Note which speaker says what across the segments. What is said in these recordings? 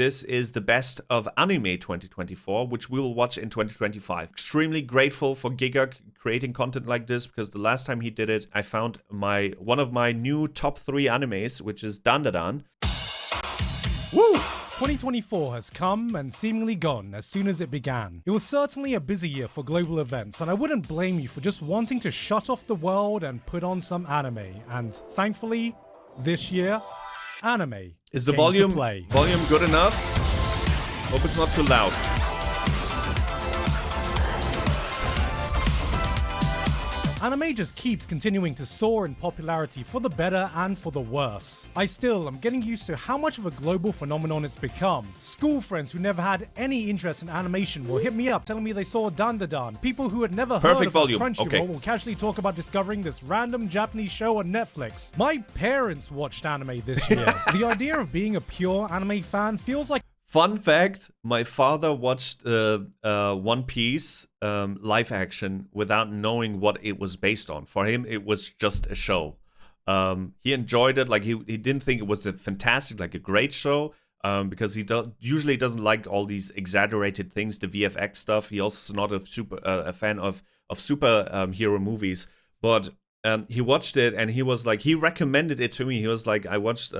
Speaker 1: this is the best of anime 2024, which we will watch in 2025. Extremely grateful for Gigguk creating content like this, because the last time he did it, I found one of my new top 3 animes, which is Dandadan.
Speaker 2: Woo! 2024 has come and seemingly gone as soon as it began. It was certainly a busy year for global events, and I wouldn't blame you for just wanting to shut off the world and put on some anime. And thankfully, this year, anime
Speaker 1: Is the
Speaker 2: came to
Speaker 1: volume
Speaker 2: play.
Speaker 1: good enough? Hope it's not too loud.
Speaker 2: Anime just keeps continuing to soar in popularity for the better and for the worse. I still am getting used to how much of a global phenomenon it's become. School friends who never had any interest in animation will hit me up telling me they saw Dandadan. People who had never heard of Crunchyroll will casually talk about discovering this random Japanese show on Netflix. My parents watched anime this year. The idea of being a pure anime fan feels like
Speaker 1: Fun fact, my father watched One Piece live action without knowing what it was based on. For him, it was just a show. He enjoyed it. Like he didn't think it was a fantastic, like a great show, because he usually doesn't like all these exaggerated things, the VFX stuff. He also is not a fan of superhero movies. But he watched it and he was like, he recommended it to me. He was like, I watched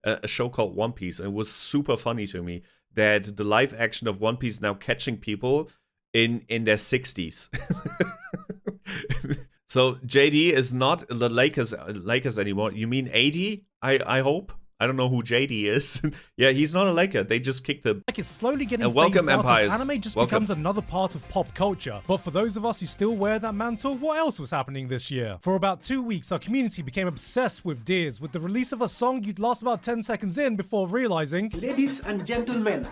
Speaker 1: a show called One Piece, and it was super funny to me that the live action of One Piece now catching people in their 60s. So JD is not the Lakers anymore. You mean 80? I hope. I don't know who JD is. Yeah, he's not a Laker. They just kicked him.
Speaker 2: Like it's slowly getting
Speaker 1: and welcome,
Speaker 2: phased out
Speaker 1: Empires.
Speaker 2: as anime just becomes another part of pop culture. But for those of us who still wear that mantle, what else was happening this year? For about 2 weeks, our community became obsessed with Deers, with the release of a song you'd last about 10 seconds in before realizing,
Speaker 3: ladies and gentlemen,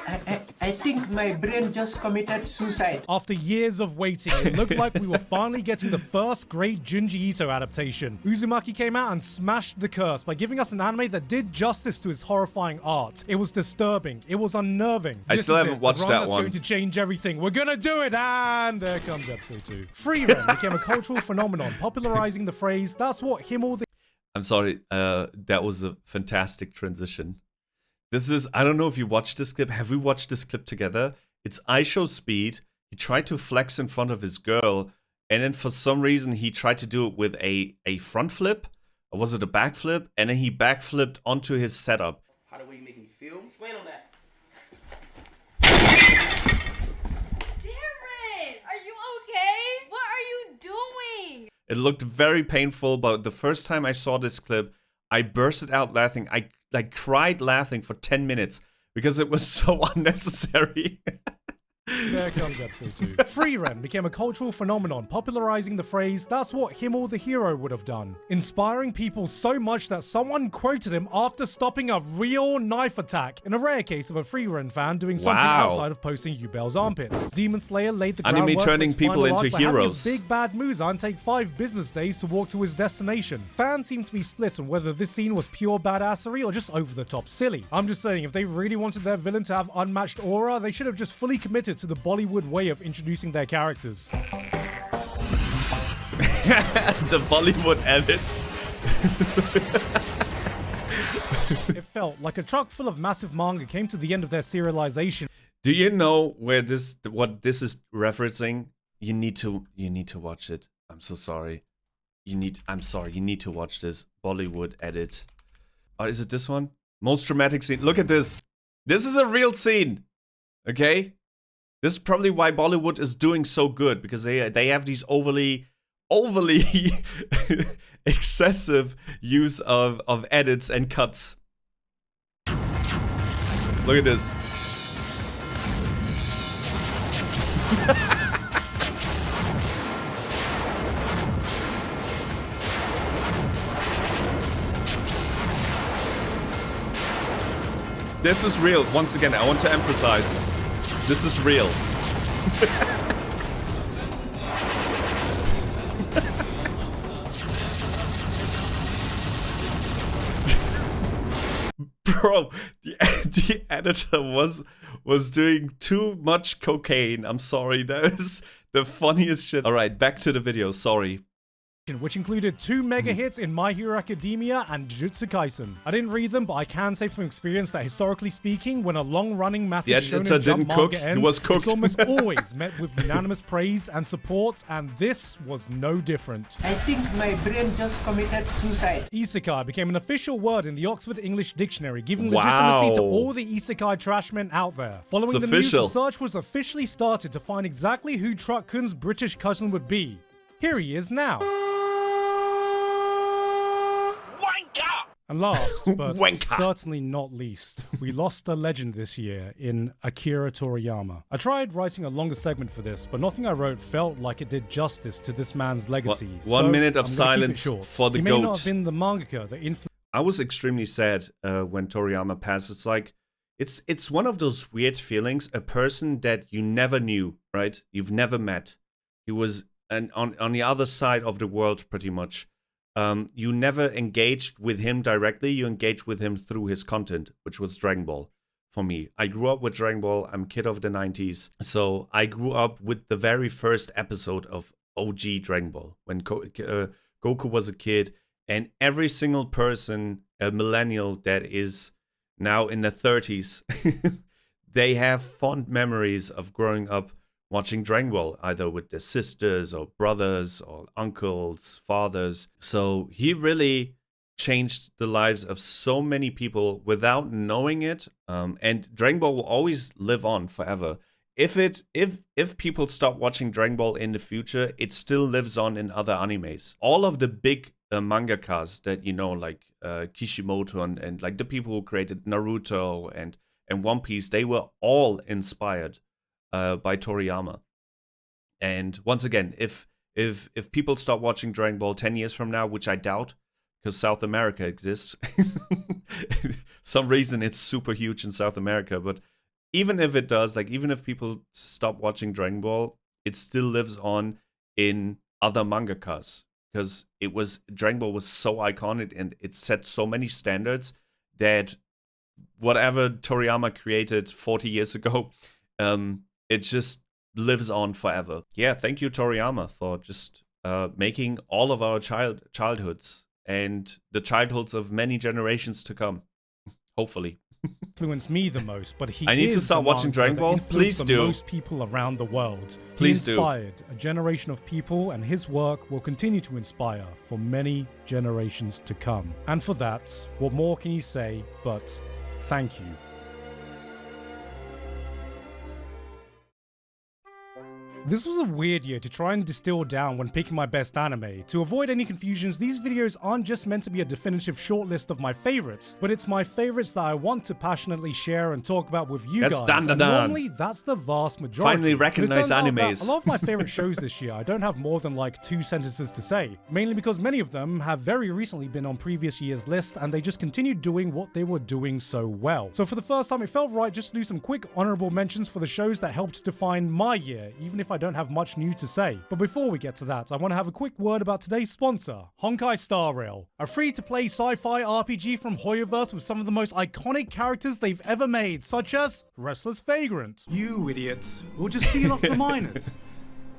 Speaker 3: I think my brain just committed suicide.
Speaker 2: After years of waiting, it looked like we were finally getting the first great Junji Ito adaptation. Uzumaki came out and smashed the curse by giving us an anime that did justice to his horrifying art. It was disturbing. It was unnerving.
Speaker 1: I still haven't watched that one.
Speaker 2: Going to change everything. We're gonna do it, and there comes episode 2. Free Ren became a cultural phenomenon, popularizing the phrase, "That's what Himmel the..."
Speaker 1: I'm sorry, that was a fantastic transition. This is, I don't know if you watched this clip. Have we watched this clip together? It's iShow Speed. He tried to flex in front of his girl, and then for some reason he tried to do it with a front flip. Or was it a backflip? And then he backflipped onto his setup.
Speaker 3: How do we make me feel? Explain on that.
Speaker 4: Darren! Are you okay? What are you doing?
Speaker 1: It looked very painful, but the first time I saw this clip, I bursted out laughing. I cried laughing for 10 minutes because it was so unnecessary.
Speaker 2: There comes episode 2. Free Ren became a cultural phenomenon, popularizing the phrase, "That's what Himmel the hero would have done," inspiring people so much that someone quoted him after stopping a real knife attack, in a rare case of a Free Ren fan doing something outside of posting Yubel's armpits. Demon Slayer laid the groundwork for
Speaker 1: turning
Speaker 2: its
Speaker 1: people
Speaker 2: final
Speaker 1: into
Speaker 2: arc by having
Speaker 1: heroes.
Speaker 2: his big bad Muzan take 5 business days to walk to his destination. Fans seem to be split on whether this scene was pure badassery or just over the top silly. I'm just saying, if they really wanted their villain to have unmatched aura, they should have just fully committed to the Bollywood way of introducing their characters.
Speaker 1: The Bollywood edits.
Speaker 2: It felt like a truck full of massive manga came to the end of their serialization.
Speaker 1: Do you know what this is referencing? You need to watch it. I'm so sorry. You need to watch this Bollywood edit. Or is it this one? Most dramatic scene. Look at this. This is a real scene. Okay? This is probably why Bollywood is doing so good, because they have these overly excessive use of edits and cuts. Look at this. This is real. Once again, I want to emphasize. This is real. Bro, the editor was doing too much cocaine. I'm sorry. That is the funniest shit. All right, back to the video. Sorry.
Speaker 2: collection, which included 2 mega hits in My Hero Academia and Jujutsu Kaisen. I didn't read them, but I can say from experience that historically speaking, when a long-running massive shonen jump manga ends, it's almost always met with unanimous praise and support, and this was no different.
Speaker 3: I think my brain just committed suicide.
Speaker 2: Isekai became an official word in the Oxford English Dictionary, giving legitimacy to all the isekai trashmen out there. Following the news, the search was officially started to find exactly who Truck-kun's British cousin would be. Here he is now. And last, but certainly not least, we lost a legend this year in Akira Toriyama. I tried writing a longer segment for this, but nothing I wrote felt like it did justice to this man's legacy.
Speaker 1: One minute of silence for the
Speaker 2: goat. He may not have been the mangaka that influenced.
Speaker 1: I was extremely sad when Toriyama passed. It's like, it's one of those weird feelings, a person that you never knew, right? You've never met. He was on the other side of the world, pretty much. You never engaged with him directly. You engaged with him through his content, which was Dragon Ball for me. I grew up with Dragon Ball. I'm a kid of the 90s. So I grew up with the very first episode of OG Dragon Ball when Goku was a kid. And every single person, a millennial that is now in their 30s, they have fond memories of growing up watching Dragon Ball, either with their sisters or brothers or uncles, fathers. So he really changed the lives of so many people without knowing it. And Dragon Ball will always live on forever. If people stop watching Dragon Ball in the future, it still lives on in other animes. All of the big mangakas that you know, like Kishimoto and like the people who created Naruto and One Piece, they were all inspired by Toriyama. And once again, if people start watching Dragon Ball 10 years from now, which I doubt, because South America exists, some reason it's super huge in South America, but even if it does, like even if people stop watching Dragon Ball, it still lives on in other mangakas, because Dragon Ball was so iconic and it set so many standards that whatever Toriyama created 40 years ago, it just lives on forever. Yeah, thank you, Toriyama, for just making all of our childhoods and the childhoods of many generations to come. Hopefully.
Speaker 2: Influenced me the most, but
Speaker 1: I need to start watching Dragon Ball. Please do.
Speaker 2: Most people around the world.
Speaker 1: Please
Speaker 2: do. He inspired a generation of people, and his work will continue to inspire for many generations to come. And for that, what more can you say but thank you? This was a weird year to try and distill down when picking my best anime. To avoid any confusions, these videos aren't just meant to be a definitive shortlist of my favorites, but it's my favorites that I want to passionately share and talk about with you guys. And normally, that's the vast majority.
Speaker 1: Finally recognize animes.
Speaker 2: A lot of my favorite shows this year, I don't have more than like 2 sentences to say, mainly because many of them have very recently been on previous year's list, and they just continued doing what they were doing so well. So for the first time, it felt right just to do some quick honorable mentions for the shows that helped define my year, even if I don't have much new to say. But before we get to that, I want to have a quick word about today's sponsor, Honkai Star Rail, a free-to-play sci-fi RPG from Hoyoverse with some of the most iconic characters they've ever made, such as Restless Vagrant.
Speaker 5: You idiot. We'll just steal off the miners.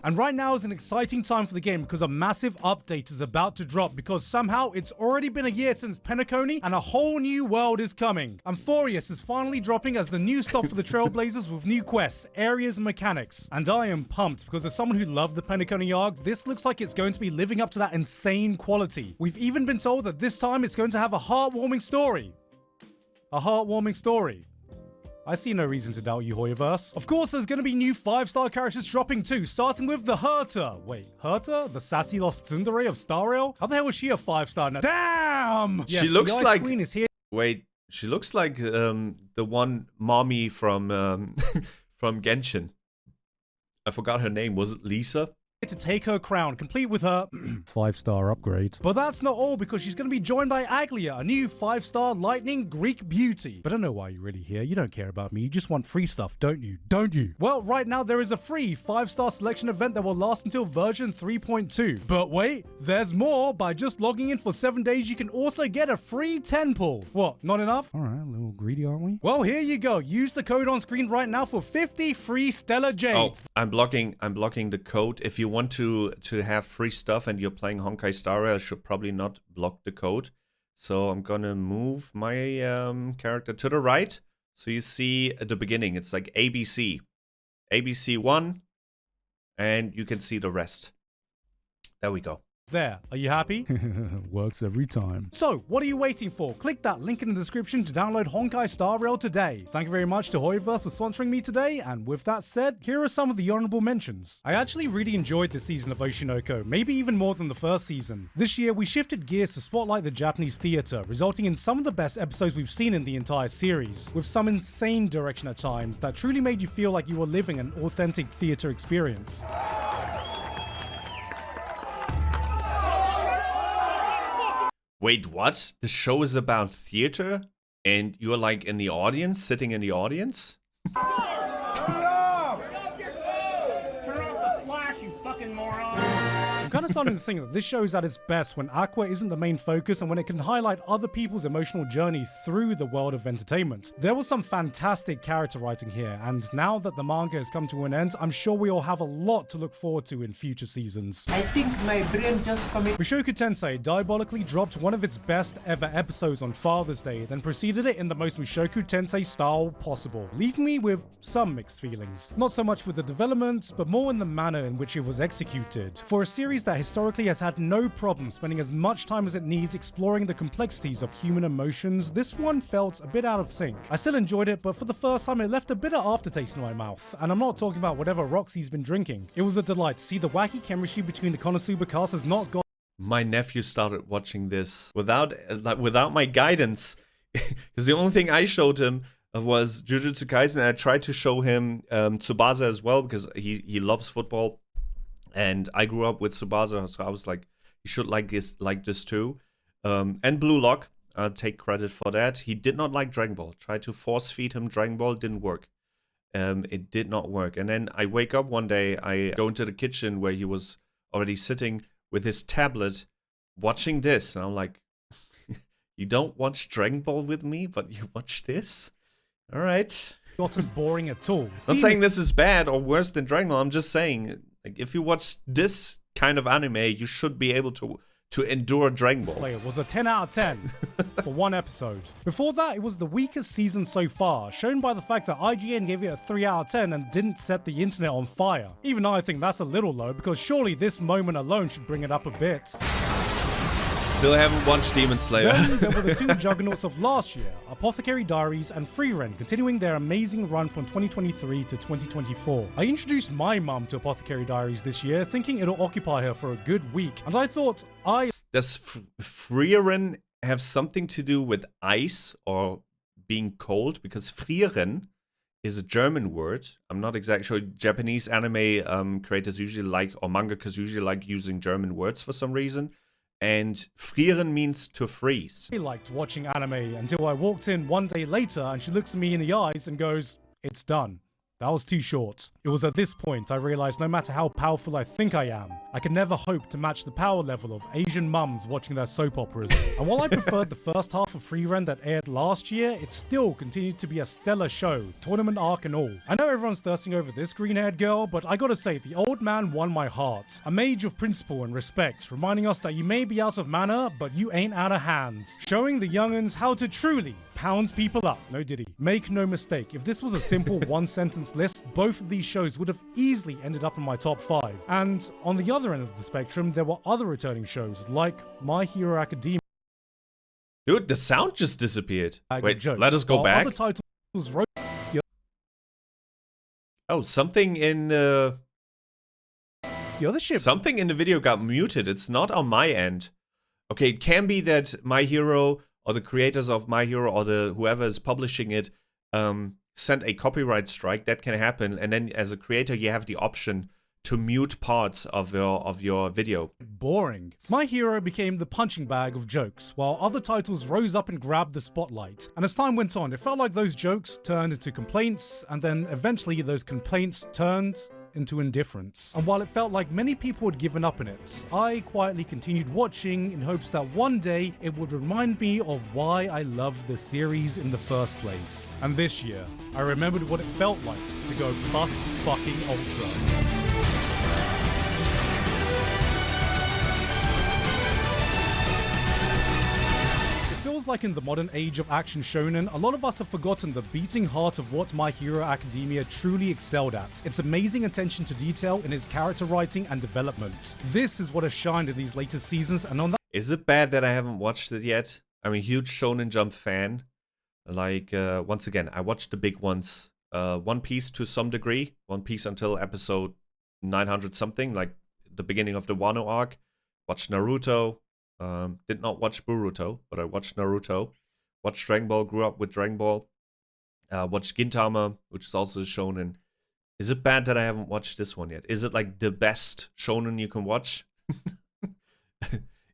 Speaker 2: And right now is an exciting time for the game because a massive update is about to drop, because somehow it's already been a year since Penacony and a whole new world is coming. Amphorius is finally dropping as the new stop for the Trailblazers with new quests, areas and mechanics. And I am pumped because as someone who loved the Penacony arc, this looks like it's going to be living up to that insane quality. We've even been told that this time it's going to have a heartwarming story. A heartwarming story. I see no reason to doubt you, Hoyoverse. Of course, there's going to be new 5-star characters dropping too, starting with the Herta. Wait, Herta? The sassy lost tsundere of Star Rail? How the hell was she a 5-star now? Damn!
Speaker 1: Yes, she looks like... Queen is here. Wait, she looks like the one mommy from from Genshin. I forgot her name. Was it Lisa?
Speaker 2: To take her crown, complete with her 5-star upgrade. But that's not all, because she's going to be joined by Aglia, a new 5-star lightning Greek beauty. But I don't know why you're really here. You don't care about me. You just want free stuff, don't you? Don't you? Well, right now there is a free 5-star selection event that will last until version 3.2. But wait, there's more. By just logging in for 7 days, you can also get a free 10 pull. What, not enough? All right, a little greedy, aren't we? Well, here you go. Use the code on screen right now for 50 free Stellar Jades.
Speaker 1: Oh, I'm blocking the code. If you want to have free stuff and you're playing Honkai Star Rail, I should probably not block the code. So I'm gonna move my character to the right. So you see at the beginning, it's like ABC. ABC 1, and you can see the rest. There we go.
Speaker 2: There, are you happy? Works every time. So, what are you waiting for? Click that link in the description to download Honkai Star Rail today. Thank you very much to Hoiverse for sponsoring me today, and with that said, here are some of the honorable mentions. I actually really enjoyed this season of Oshinoko, maybe even more than the first season. This year, we shifted gears to spotlight the Japanese theatre, resulting in some of the best episodes we've seen in the entire series, with some insane direction at times that truly made you feel like you were living an authentic theatre experience.
Speaker 1: Wait, what? The show is about theater? And you're like in the audience, sitting in the audience?
Speaker 2: I'm kind of starting to think that this show is at its best when Aqua isn't the main focus and when it can highlight other people's emotional journey through the world of entertainment. There was some fantastic character writing here, and now that the manga has come to an end, I'm sure we all have a lot to look forward to in future seasons.
Speaker 3: I think my brain just committed.
Speaker 2: Mushoku Tensei diabolically dropped one of its best ever episodes on Father's Day, then preceded it in the most Mushoku Tensei style possible, leaving me with some mixed feelings. Not so much with the development, but more in the manner in which it was executed. For a series that historically has had no problem spending as much time as it needs exploring the complexities of human emotions, this one felt a bit out of sync. I still enjoyed it, but for the first time it left a bitter aftertaste in my mouth, and I'm not talking about whatever Roxy's been drinking. It was a delight to see the wacky chemistry between the Konosuba cast has not gone.
Speaker 1: My nephew started watching this without my guidance, because the only thing I showed him was Jujutsu Kaisen, and I tried to show him Tsubasa as well, because he loves football. And I grew up with Tsubasa, so I was like, you should like this too. And Blue Lock, I'll take credit for that. He did not like Dragon Ball. Tried to force feed him Dragon Ball, didn't work. It did not work. And then I wake up one day, I go into the kitchen where he was already sitting with his tablet watching this. And I'm like, you don't watch Dragon Ball with me, but you watch this? All right.
Speaker 2: Gotten boring at all.
Speaker 1: Not saying this is bad or worse than Dragon Ball. I'm just saying, like, if you watch this kind of anime, you should be able to endure Dragon Ball.
Speaker 2: Slayer was a 10 out of 10 for one episode. Before that, it was the weakest season so far, shown by the fact that IGN gave it a 3 out of 10 and didn't set the internet on fire. Even I think that's a little low, because surely this moment alone should bring it up a bit.
Speaker 1: Still haven't watched Demon Slayer.
Speaker 2: Then there were the two juggernauts of last year, Apothecary Diaries and Freeren, continuing their amazing run from 2023 to 2024. I introduced my mum to Apothecary Diaries this year, thinking it'll occupy her for a good week, and I thought
Speaker 1: Does Freeren have something to do with ice or being cold? Because Frieren is a German word. I'm not exactly sure. Japanese anime creators usually like, or mangakas usually like using German words for some reason. And frieren means to freeze.
Speaker 2: I liked watching anime until I walked in one day later and she looks at me in the eyes and goes, "It's done." That was too short. It was at this point I realized no matter how powerful I think I am, I can never hope to match the power level of Asian mums watching their soap operas. And while I preferred the first half of Freeren that aired last year, it still continued to be a stellar show, tournament arc and all. I know everyone's thirsting over this green-haired girl, but I gotta say, the old man won my heart. A mage of principle and respect, reminding us that you may be out of mana, but you ain't out of hands. Showing the young'uns how to truly pound people up. No diddy. Make no mistake, if this was a simple one-sentence list, both of these shows would have easily ended up in my top 5. And on the other end of the spectrum, there were other returning shows like My Hero Academia.
Speaker 1: Dude, the sound just disappeared. Wait, let us go back.
Speaker 2: Other titles wrote
Speaker 1: oh, something in
Speaker 2: the other ship.
Speaker 1: Something in the video got muted. It's not on my end. Okay, it can be that My Hero or the creators of My Hero or the whoever is publishing it sent a copyright strike. That can happen. And then as a creator, you have the option to mute parts of your video.
Speaker 2: Boring. My Hero became the punching bag of jokes, while other titles rose up and grabbed the spotlight. And as time went on, it felt like those jokes turned into complaints, and then eventually those complaints turned into indifference. And while it felt like many people had given up on it, I quietly continued watching in hopes that one day it would remind me of why I loved the series in the first place. And this year, I remembered what it felt like to go plus fucking ultra. feels like in the modern age of action shonen, a lot of us have forgotten the beating heart of what My Hero Academia truly excelled at. Its amazing attention to detail in its character writing and development. This is what has shined in these latest seasons, and on that...
Speaker 1: Is it bad that I haven't watched it yet? I'm a huge Shonen Jump fan. Like, once again, I watched the big ones. One Piece to some degree. One Piece until episode 900 something, like the beginning of the Wano arc. Watched Naruto. Did not watch Boruto, but I watched Naruto. Watched Dragon Ball, grew up with Dragon Ball. Watched Gintama, which is also a shonen. Is it bad that I haven't watched this one yet? Is it like the best shonen you can watch?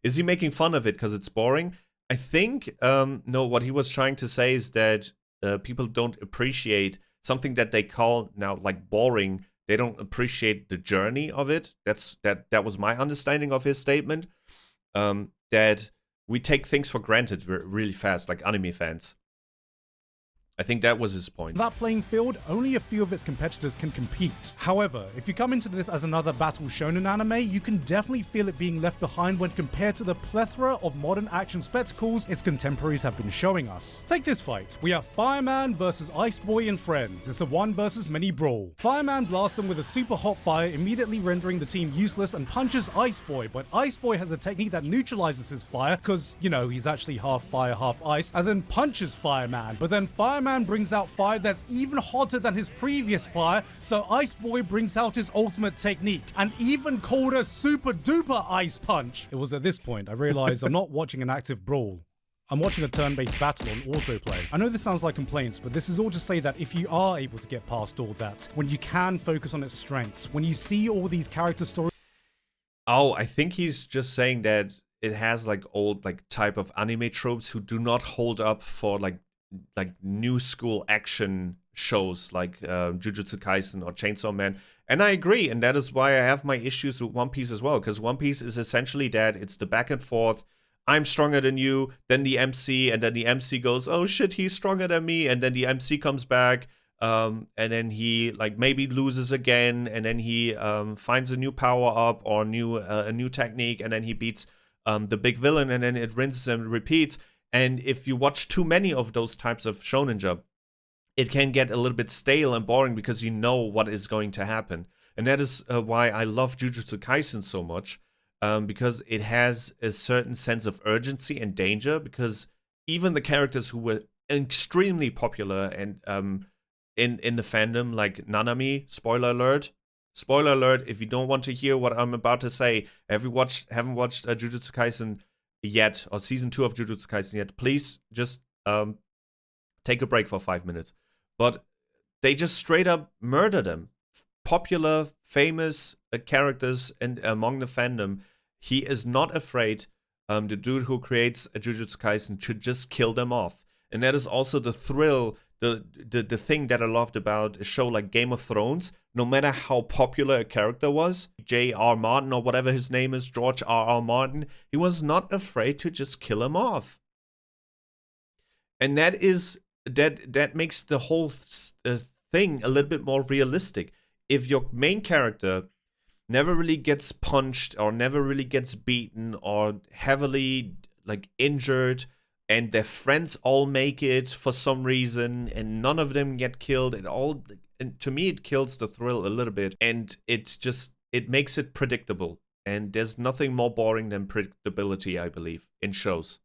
Speaker 1: Is he making fun of it because it's boring? I think, no, what he was trying to say is that people don't appreciate something that they call now like boring. They don't appreciate the journey of it. That was my understanding of his statement. That we take things for granted really fast, like anime fans. I think that was his point.
Speaker 2: That playing field, only a few of its competitors can compete. However, if you come into this as another battle shonen anime, you can definitely feel it being left behind when compared to the plethora of modern action spectacles its contemporaries have been showing us. Take this fight. We have Fireman versus Ice Boy and friends. It's a 1 versus many brawl. Fireman blasts them with a super hot fire, immediately rendering the team useless, and punches Ice Boy, but Ice Boy has a technique that neutralizes his fire, because, you know, he's actually half fire, half ice, and then punches Fireman, but then Fireman brings out fire that's even hotter than his previous fire, so Ice Boy brings out his ultimate technique, and even called a super duper ice punch. It was at this point I realized I'm not watching an active brawl. I'm watching a turn-based battle on autoplay. I know this sounds like complaints, but this is all to say that if you are able to get past all that, when you can focus on its strengths, when you see all these character stories...
Speaker 1: Oh, I think he's just saying that it has like old like type of anime tropes who do not hold up for like new school action shows like Jujutsu Kaisen or Chainsaw Man. And I agree, and that is why I have my issues with One Piece as well, because One Piece is essentially that. It's the back and forth. I'm stronger than you, then the MC, and then the MC goes, oh shit, he's stronger than me, and then the MC comes back, and then he like maybe loses again, and then he finds a new power up or a new technique, and then he beats the big villain, and then it rinses and repeats. And if you watch too many of those types of shonen jump, it can get a little bit stale and boring because you know what is going to happen. And that is why I love Jujutsu Kaisen so much, because it has a certain sense of urgency and danger, because even the characters who were extremely popular and in the fandom, like Nanami, spoiler alert, if you don't want to hear what I'm about to say, haven't watched Jujutsu Kaisen yet, or season 2 of Jujutsu Kaisen yet, please just take a break for 5 minutes. But they just straight up murder them. Popular, famous characters and among the fandom, he is not afraid, the dude who creates a Jujutsu Kaisen, to just kill them off. And that is also the thrill, the thing that I loved about a show like Game of Thrones. No matter how popular a character was, J.R. Martin or whatever his name is, George R.R. Martin, he was not afraid to just kill him off. And that makes the whole thing a little bit more realistic. If your main character never really gets punched or never really gets beaten or heavily like injured, and their friends all make it for some reason, and none of them get killed, and to me it kills the thrill a little bit, and it makes it predictable. And there's nothing more boring than predictability, I believe, in shows.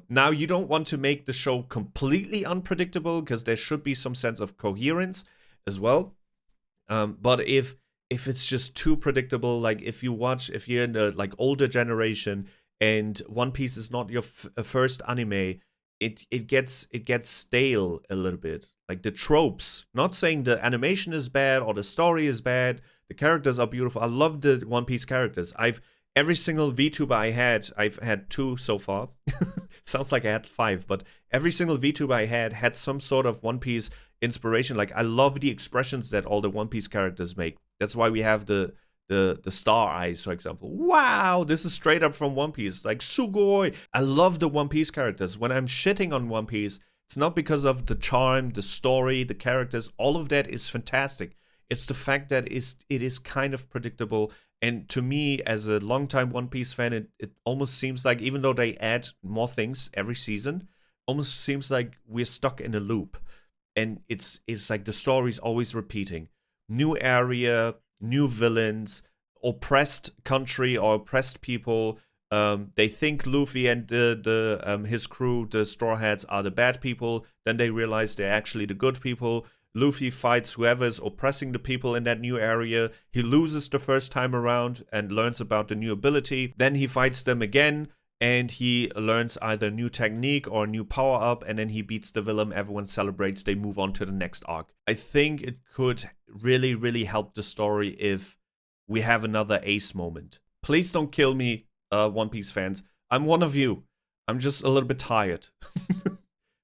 Speaker 1: Now, you don't want to make the show completely unpredictable, because there should be some sense of coherence as well. But if it's just too predictable, like if you're in the like older generation, and One Piece is not your first anime, it gets stale a little bit. Like the tropes, not saying the animation is bad or the story is bad, the characters are beautiful. I love the One Piece characters. Every single VTuber I've had 2 so far. Sounds like I had 5, but every single VTuber I had some sort of One Piece inspiration. Like I love the expressions that all the One Piece characters make. That's why we have the star eyes, for example. Wow, this is straight up from One Piece. Like sugoi. I love the One Piece characters. When I'm shitting on One Piece, it's not because of the charm, the story, the characters. All of that is fantastic. It's the fact that it is kind of predictable, And to me, as a longtime One Piece fan, it almost seems like, even though they add more things every season, almost seems like we're stuck in a loop. And it's like the story's always repeating. New area, new villains, oppressed country or oppressed people. They think Luffy and his crew, the Straw Hats, are the bad people. Then they realize they're actually the good people. Luffy fights whoever is oppressing the people in that new area. He loses the first time around and learns about the new ability. Then he fights them again and he learns either a new technique or a new power-up, and then he beats the villain. Everyone celebrates. They move on to the next arc. I think it could really, really help the story if we have another Ace moment. Please don't kill me, One Piece fans. I'm one of you. I'm just a little bit tired.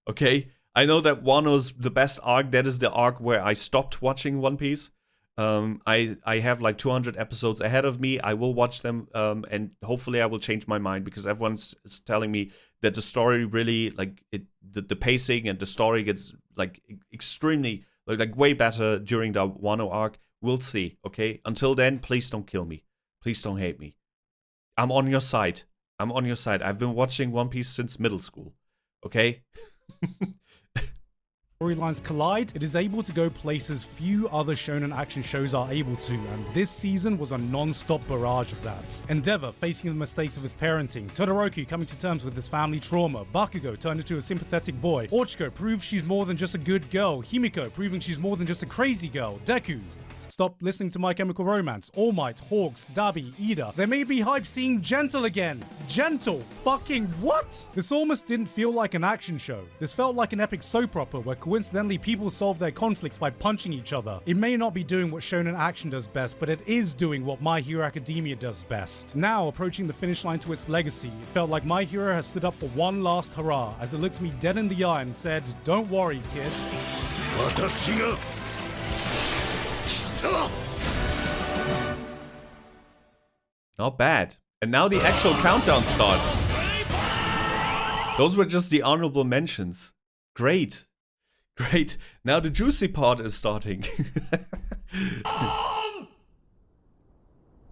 Speaker 1: Okay? I know that Wano's the best arc. That is the arc where I stopped watching One Piece. I have like 200 episodes ahead of me. I will watch them, and hopefully I will change my mind, because everyone's telling me that the story really, like, the pacing and the story gets like extremely, like way better during the Wano arc. We'll see, okay? Until then, please don't kill me. Please don't hate me. I'm on your side. I'm on your side. I've been watching One Piece since middle school, okay?
Speaker 2: Storylines collide, it is able to go places few other shonen action shows are able to, and this season was a non-stop barrage of that. Endeavor facing the mistakes of his parenting, Todoroki coming to terms with his family trauma, Bakugo turned into a sympathetic boy, Ochiko proves she's more than just a good girl, Himiko proving she's more than just a crazy girl, Deku stop listening to My Chemical Romance, All Might, Hawks, Dabi, Ida. They made me hype seeing Gentle again. Gentle? Fucking what? This almost didn't feel like an action show. This felt like an epic soap opera where coincidentally people solve their conflicts by punching each other. It may not be doing what shonen action does best, but it is doing what My Hero Academia does best. Now, approaching the finish line to its legacy, it felt like My Hero has stood up for one last hurrah as it looked me dead in the eye and said, "Don't worry, kid."
Speaker 1: Not bad. And now the actual countdown starts. Those were just the honorable mentions. Great. Great. Now the juicy part is starting.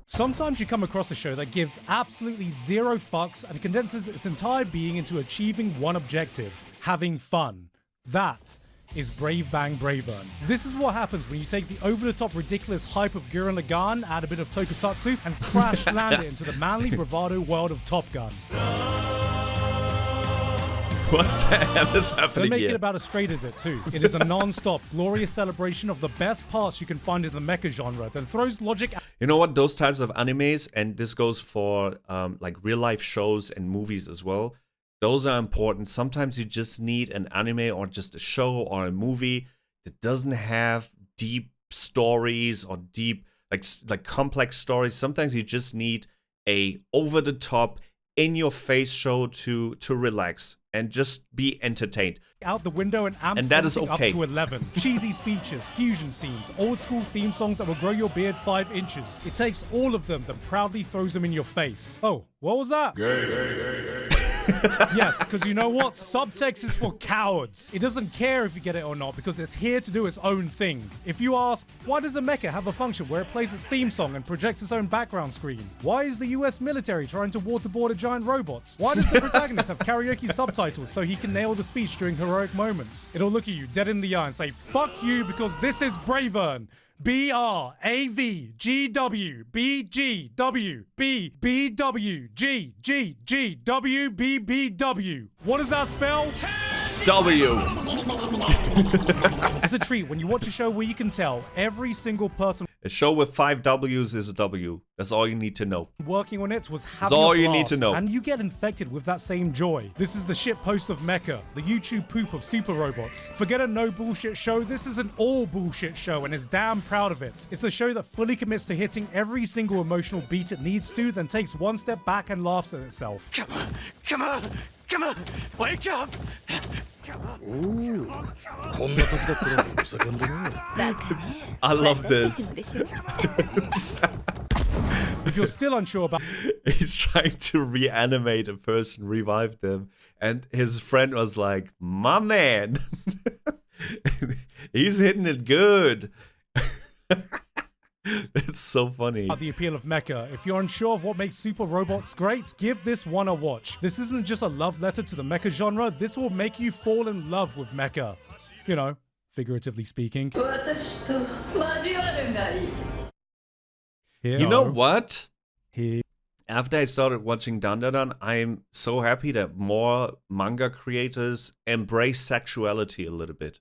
Speaker 2: Sometimes you come across a show that gives absolutely zero fucks and condenses its entire being into achieving one objective: having fun. That is Brave Bang Bravern. This is what happens when you take the over-the-top ridiculous hype of Gurren Lagann, add a bit of tokusatsu, and crash land it into the manly bravado world of Top Gun.
Speaker 1: What the hell is happening
Speaker 2: Don't make
Speaker 1: here?
Speaker 2: it about as straight as it too. It is a non-stop, glorious celebration of the best parts you can find in the mecha genre, then throws logic.
Speaker 1: You know what? Those types of animes, and this goes for like real-life shows and movies as well, those are important. Sometimes you just need an anime or just a show or a movie that doesn't have deep stories or deep, like complex stories. Sometimes you just need a over-the-top, in-your-face show to relax and just be entertained.
Speaker 2: Out the window and amps
Speaker 1: And that is
Speaker 2: everything
Speaker 1: okay.
Speaker 2: up to 11. Cheesy speeches, fusion scenes, old school theme songs that will grow your beard 5 inches. It takes all of them, then proudly throws them in your face. Oh, what was that? Yes, because you know what? Subtext is for cowards. It doesn't care if you get it or not because it's here to do its own thing. If you ask, why does a mecha have a function where it plays its theme song and projects its own background screen? Why is the US military trying to waterboard a giant robot? Why does the protagonist have karaoke subtitles so he can nail the speech during heroic moments? It'll look at you dead in the eye and say, fuck you, because this is Bravern. BRAVGWBGWBBWGGGGWBBW. What does that spell?
Speaker 1: W.
Speaker 2: It's a treat when you watch a show where you can tell every single person
Speaker 1: A show with 5 W's is a W. That's all you need to know.
Speaker 2: working on it was having
Speaker 1: That's all
Speaker 2: a
Speaker 1: you
Speaker 2: blast,
Speaker 1: need to know.
Speaker 2: and you get infected with that same joy. This is the shitpost of mecha, the YouTube poop of super robots. Forget a no bullshit show, this is an all bullshit show and is damn proud of it. It's a show that fully commits to hitting every single emotional beat it needs to, then takes one step back and laughs at itself.
Speaker 5: Come on, wake up!
Speaker 1: I love this.
Speaker 2: If you're still unsure about
Speaker 1: He's trying to reanimate a person, revive them, and his friend was like, "My man, he's hitting it good." It's so funny.
Speaker 2: The appeal of mecha. If you're unsure of what makes super robots great, give this one a watch. This isn't just a love letter to the mecha genre, this will make you fall in love with mecha. You know, figuratively speaking.
Speaker 1: You know what?
Speaker 2: Here.
Speaker 1: After I started watching Dandadan, I'm so happy that more manga creators embrace sexuality a little bit.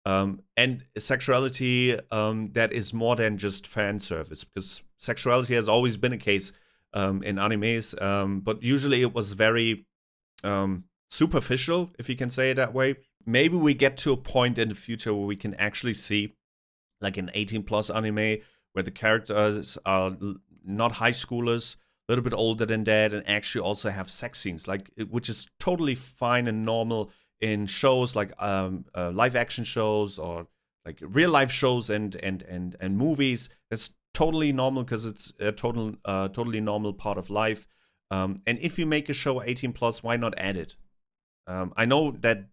Speaker 1: And sexuality that is more than just fan service, because sexuality has always been a case in animes, but usually it was very superficial, if you can say it that way. Maybe we get to a point in the future where we can actually see like an 18+ anime where the characters are not high schoolers, a little bit older than that, and actually also have sex scenes, like which is totally fine and normal in shows like live action shows or like real life shows and movies. It's totally normal because it's a totally normal part of life. And if you make a show 18+, why not add it? I know that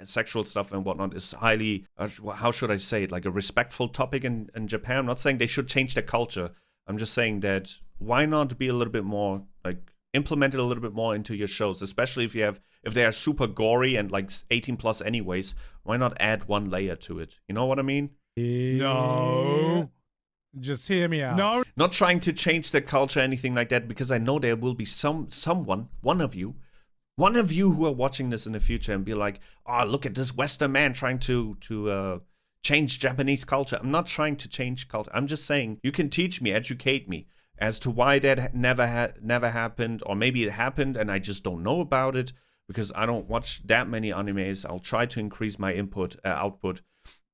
Speaker 1: sexual stuff and whatnot is highly, how should I say it, like a respectful topic in Japan. I'm not saying they should change their culture. I'm just saying that why not be a little bit more, like, implement it a little bit more into your shows, especially if they are super gory and like 18+ anyways. Why not add one layer to it? You know what I mean?
Speaker 2: No. Just hear me out. No.
Speaker 1: Not trying to change the culture or anything like that, because I know there will be one of you who are watching this in the future and be like, oh, look at this Western man trying to change Japanese culture. I'm not trying to change culture. I'm just saying you can teach me, educate me as to why that never happened, or maybe it happened and I just don't know about it because I don't watch that many animes. I'll try to increase my output.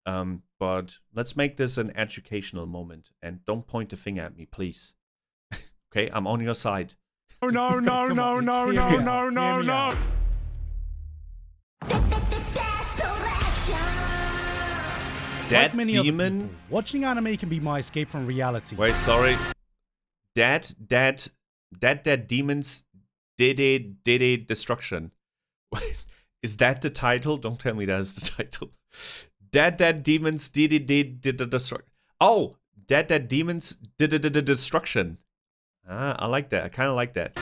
Speaker 1: But let's make this an educational moment and don't point the finger at me, please. Okay, I'm on your side.
Speaker 2: No.
Speaker 1: That
Speaker 2: Like many other
Speaker 1: demon.
Speaker 2: people, watching anime can be my escape from reality.
Speaker 1: Wait, sorry. That demons did a destruction. Is that the title? Don't tell me that is the title. That demons did the destruction. Oh, that demons did the destruction. I like that. I kind of like that.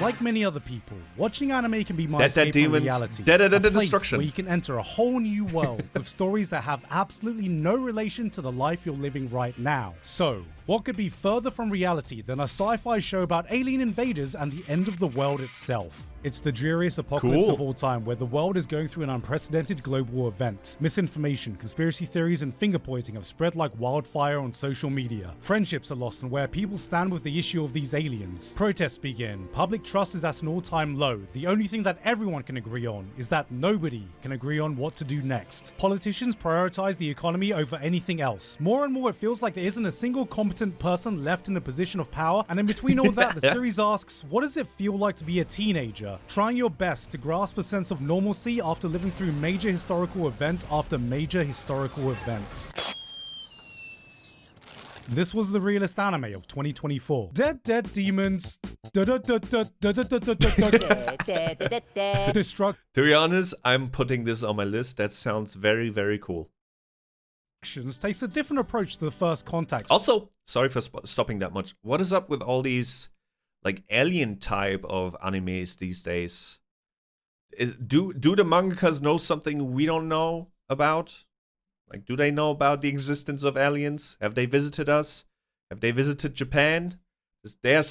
Speaker 2: Like many other people, watching anime can be my escape from
Speaker 1: demons
Speaker 2: reality.
Speaker 1: did
Speaker 2: A place
Speaker 1: destruction.
Speaker 2: where you can enter a whole new world with stories that have absolutely no relation to the life you're living right now. So, what could be further from reality than a sci-fi show about alien invaders and the end of the world itself? It's the dreariest apocalypse of all time, where the world is going through an unprecedented global event. Misinformation, conspiracy theories, and finger-pointing have spread like wildfire on social media. Friendships are lost on where people stand with the issue of these aliens. Protests begin. Public trust is at an all-time low. The only thing that everyone can agree on is that nobody can agree on what to do next. Politicians prioritize the economy over anything else. More and more, it feels like there isn't a single competent person left in a position of power, and in between all that, the series asks, what does it feel like to be a teenager? Trying your best to grasp a sense of normalcy after living through major historical event after major historical event. This was the realist anime of 2024. Dead demons. Destruct.
Speaker 1: To be honest, I'm putting this on my list. That sounds very, very cool.
Speaker 2: Takes a different approach to the First Contact.
Speaker 1: Also, sorry for stopping that much. What is up with all these like alien type of animes these days? Do the mangakas know something we don't know about? Like, do they know about the existence of aliens? Have they visited us? Have they visited Japan? They're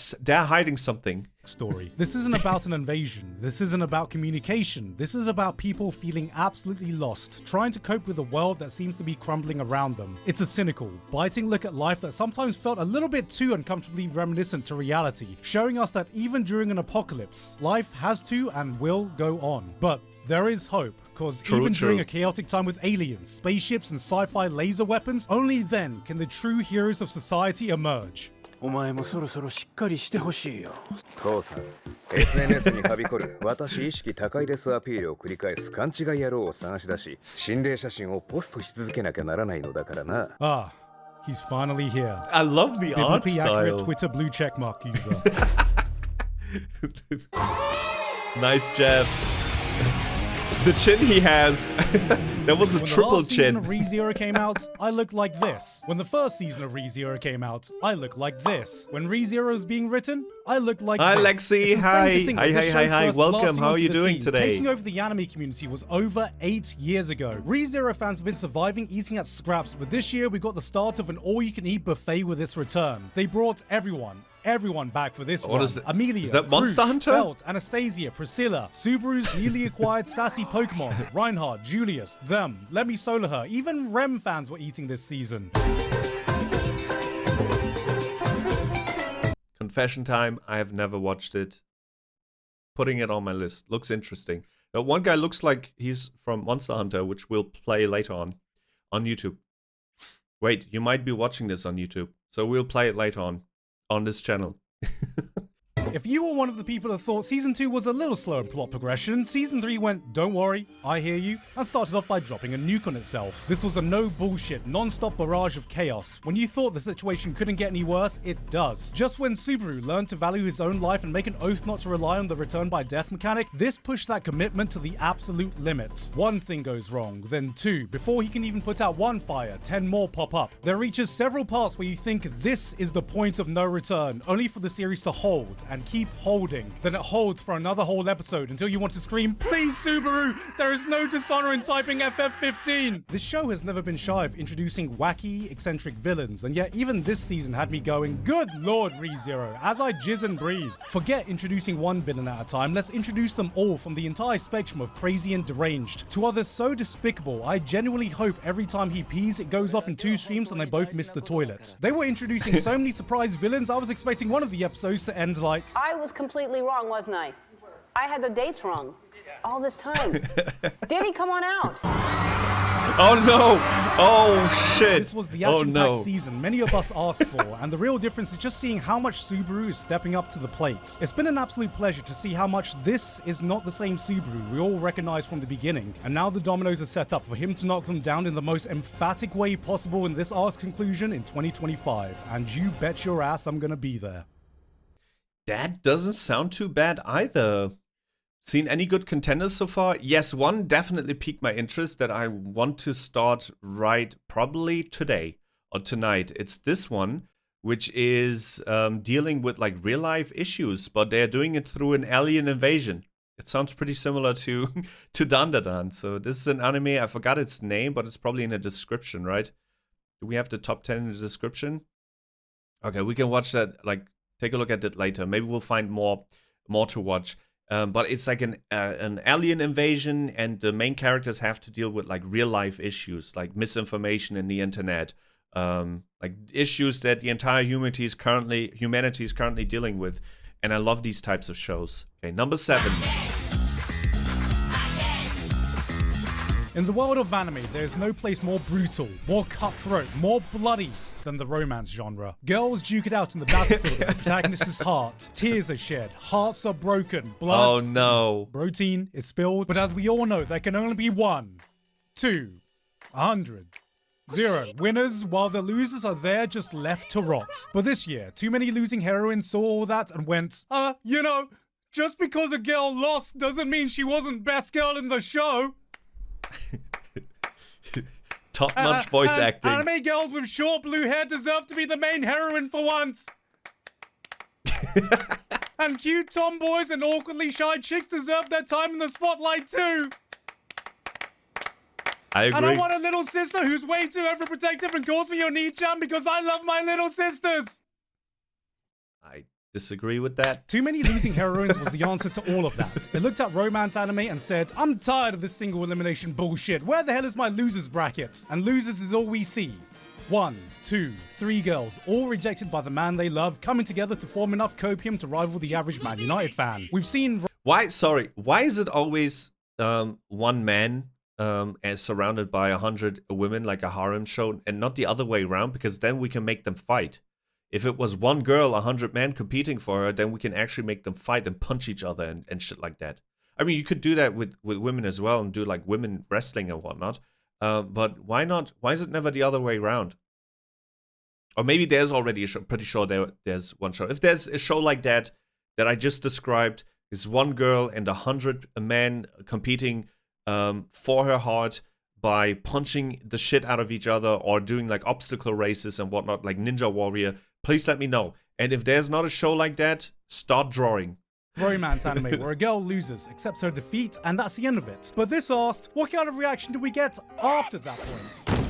Speaker 1: hiding something.
Speaker 2: Story. This isn't about an invasion. This isn't about communication. This is about people feeling absolutely lost, trying to cope with a world that seems to be crumbling around them. It's a cynical, biting look at life that sometimes felt a little bit too uncomfortably reminiscent to reality, showing us that even during an apocalypse, life has to and will go on. But there is hope, because even during a chaotic time with aliens, spaceships, and sci-fi laser weapons, only then can the true heroes of society emerge.
Speaker 5: お前もそろそろしっかりしてほしいよ。
Speaker 6: 父さん、SNS にはびこる私意識高いですアピールを繰り返す勘違い野郎を探し出し、心霊写真をポストし続けなきゃならないのだからな。
Speaker 2: Ah, he's finally here.
Speaker 1: I love the art
Speaker 2: Biblically accurate
Speaker 1: style.
Speaker 2: Twitter blue checkmark user.
Speaker 1: Nice jab. The chin he has. That was a
Speaker 2: When
Speaker 1: triple
Speaker 2: the last season
Speaker 1: chin.
Speaker 2: of ReZero came out, I looked like this. When the first season of ReZero came out, I looked like this. When ReZero is being written, I looked like
Speaker 1: Hi,
Speaker 2: this.
Speaker 1: Lexi.
Speaker 2: It's insane
Speaker 1: Hi.
Speaker 2: to think that
Speaker 1: Hi,
Speaker 2: this
Speaker 1: hi,
Speaker 2: show
Speaker 1: hi.
Speaker 2: first
Speaker 1: Welcome.
Speaker 2: blasting
Speaker 1: How are
Speaker 2: onto
Speaker 1: you
Speaker 2: the
Speaker 1: doing
Speaker 2: scene,
Speaker 1: today?
Speaker 2: Taking over the anime community was over 8 years ago. ReZero fans have been surviving eating at scraps, but this year we got the start of an all-you-can-eat buffet with its return. They brought everyone back for this
Speaker 1: What
Speaker 2: one.
Speaker 1: is it?
Speaker 2: Amelia,
Speaker 1: Is that Monster
Speaker 2: Krush,
Speaker 1: Hunter?
Speaker 2: Felt, Anastasia, Priscilla, Subaru's newly acquired sassy Pokemon, Reinhardt, Julius, them, Let Me Solo Her. Even Rem fans were eating this season.
Speaker 1: Confession time, I have never watched it. Putting it on my list. Looks interesting. One guy looks like he's from Monster Hunter, which we'll play later on YouTube. Wait, you might be watching this on YouTube, so we'll play it later on this channel.
Speaker 2: If you were one of the people that thought Season 2 was a little slow in plot progression, Season 3 went, don't worry, I hear you, and started off by dropping a nuke on itself. This was a no bullshit, non-stop barrage of chaos. When you thought the situation couldn't get any worse, it does. Just when Subaru learned to value his own life and make an oath not to rely on the return by death mechanic, this pushed that commitment to the absolute limit. One thing goes wrong, then two. Before he can even put out one fire, 10 more pop up. There reaches several parts where you think this is the point of no return, only for the series to hold and keep holding. Then it holds for another whole episode until you want to scream, please Subaru, there is no dishonor in typing FF15. This show has never been shy of introducing wacky, eccentric villains, and yet even this season had me going, good lord ReZero, as I jizz and breathe. Forget introducing one villain at a time, let's introduce them all from the entire spectrum of crazy and deranged to others so despicable, I genuinely hope every time he pees it goes off in 2 streams and they both miss the toilet. They were introducing so many surprise villains, I was expecting one of the episodes to end like,
Speaker 7: I was completely wrong, wasn't I? I had the dates wrong all this time. Did he come on out?
Speaker 1: Oh no! Oh shit!
Speaker 2: This was the
Speaker 1: Oh
Speaker 2: action-packed
Speaker 1: no!
Speaker 2: season many of us asked for, and the real difference is just seeing how much Subaru is stepping up to the plate. It's been an absolute pleasure to see how much this is not the same Subaru we all recognized from the beginning, and now the dominoes are set up for him to knock them down in the most emphatic way possible in this arc's conclusion in 2025, and you bet your ass I'm gonna be there.
Speaker 1: That doesn't sound too bad either. Seen any good contenders so far? Yes, one definitely piqued my interest that I want to start right probably today or tonight. It's this one, which is dealing with like real life issues, but they're doing it through an alien invasion. It sounds pretty similar to Dandadan. So this is an anime, I forgot its name, but it's probably in the description, right? Do we have the top 10 in the description? Okay, we can watch that, like, take a look at it later. Maybe we'll find more to watch. But it's like an alien invasion, and the main characters have to deal with like real life issues, like misinformation in the internet, like issues that the entire humanity is currently dealing with. And I love these types of shows. Okay, number 7.
Speaker 2: In the world of anime, there is no place more brutal, more cutthroat, more bloody than the romance genre. Girls duke it out in the battlefield of the protagonist's heart. Tears are shed, hearts are broken, blood,
Speaker 1: Oh no.
Speaker 2: protein is spilled. But as we all know, there can only be 1, 2, 100, 0 winners, while the losers are there just left to rot. But this year, too many losing heroines saw all that and went, you know, just because a girl lost doesn't mean she wasn't best girl in the show.
Speaker 1: Top-notch voice acting.
Speaker 2: Anime girls with short blue hair deserve to be the main heroine for once. And cute tomboys and awkwardly shy chicks deserve their time in the spotlight too.
Speaker 1: I agree.
Speaker 2: And I want a little sister who's way too overprotective and calls me your Nii-chan because I love my little sisters.
Speaker 1: I disagree with that.
Speaker 2: Too many losing heroines was the answer to all of that. It looked at romance anime and said, I'm tired of this single elimination bullshit. Where the hell is my losers bracket? And losers is all we see. 1, 2, 3 girls, all rejected by the man they love, coming together to form enough copium to rival the average Man United fan. We've seen...
Speaker 1: Why is it always one man as surrounded by 100 women like a harem show and not the other way around? Because then we can make them fight. If it was one girl, 100 men competing for her, then we can actually make them fight and punch each other and shit like that. I mean, you could do that with women as well and do like women wrestling and whatnot. But why not? Why is it never the other way around? Or maybe there's already a show. Pretty sure there's one show. If there's a show like that I just described, is one girl and 100 men competing for her heart, by punching the shit out of each other or doing like obstacle races and whatnot, like Ninja Warrior, please let me know. And if there's not a show like that, start drawing.
Speaker 2: Romance anime where a girl loses, accepts her defeat, and that's the end of it. But this asked, what kind of reaction do we get after that point?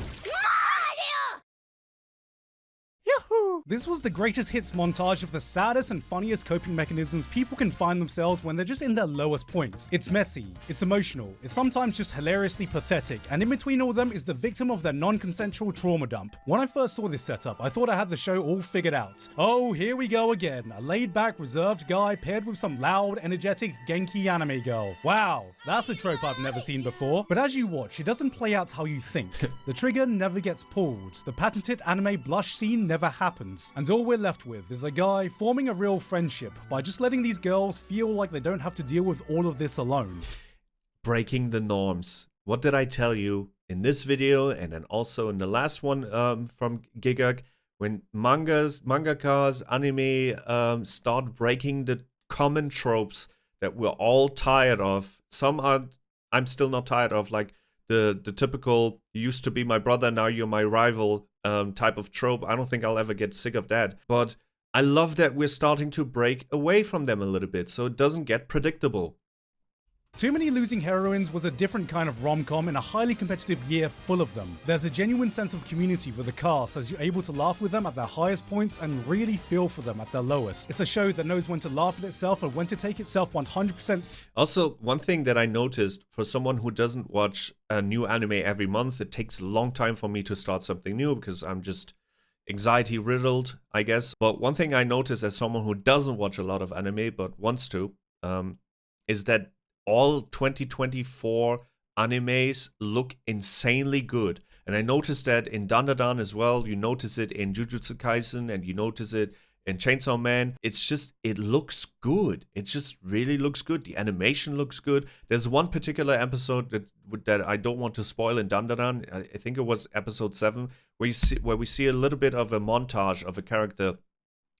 Speaker 2: Yahoo! This was the greatest hits montage of the saddest and funniest coping mechanisms people can find themselves when they're just in their lowest points. It's messy, it's emotional, it's sometimes just hilariously pathetic, and in between all of them is the victim of their non-consensual trauma dump. When I first saw this setup, I thought I had the show all figured out. Oh, here we go again. A laid-back, reserved guy paired with some loud, energetic, Genki anime girl. Wow, that's a trope I've never seen before. But as you watch, it doesn't play out how you think. The trigger never gets pulled. The patented anime blush scene never happens. And all we're left with is a guy forming a real friendship by just letting these girls feel like they don't have to deal with all of this alone.
Speaker 1: Breaking the norms. What did I tell you in this video and then also in the last one from Gigguk? When mangakas, anime start breaking the common tropes that we're all tired of. Some I'm still not tired of, like the typical "you used to be my brother, now you're my rival" type of trope. I don't think I'll ever get sick of that. But I love that we're starting to break away from them a little bit so it doesn't get predictable.
Speaker 2: Too Many Losing Heroines was a different kind of rom-com in a highly competitive year full of them. There's a genuine sense of community with the cast as you're able to laugh with them at their highest points and really feel for them at their lowest. It's a show that knows when to laugh at itself and when to take itself 100%.
Speaker 1: Also, one thing that I noticed, for someone who doesn't watch a new anime every month, it takes a long time for me to start something new because I'm just anxiety riddled, I guess. But one thing I noticed as someone who doesn't watch a lot of anime but wants to, is that all 2024 animes look insanely good. And I noticed that in Dandadan as well. You notice it in Jujutsu Kaisen and you notice it in Chainsaw Man. It's just, it looks good. It just really looks good. The animation looks good. There's one particular episode that I don't want to spoil in Dandadan. I think it was episode 7, where we see a little bit of a montage of a character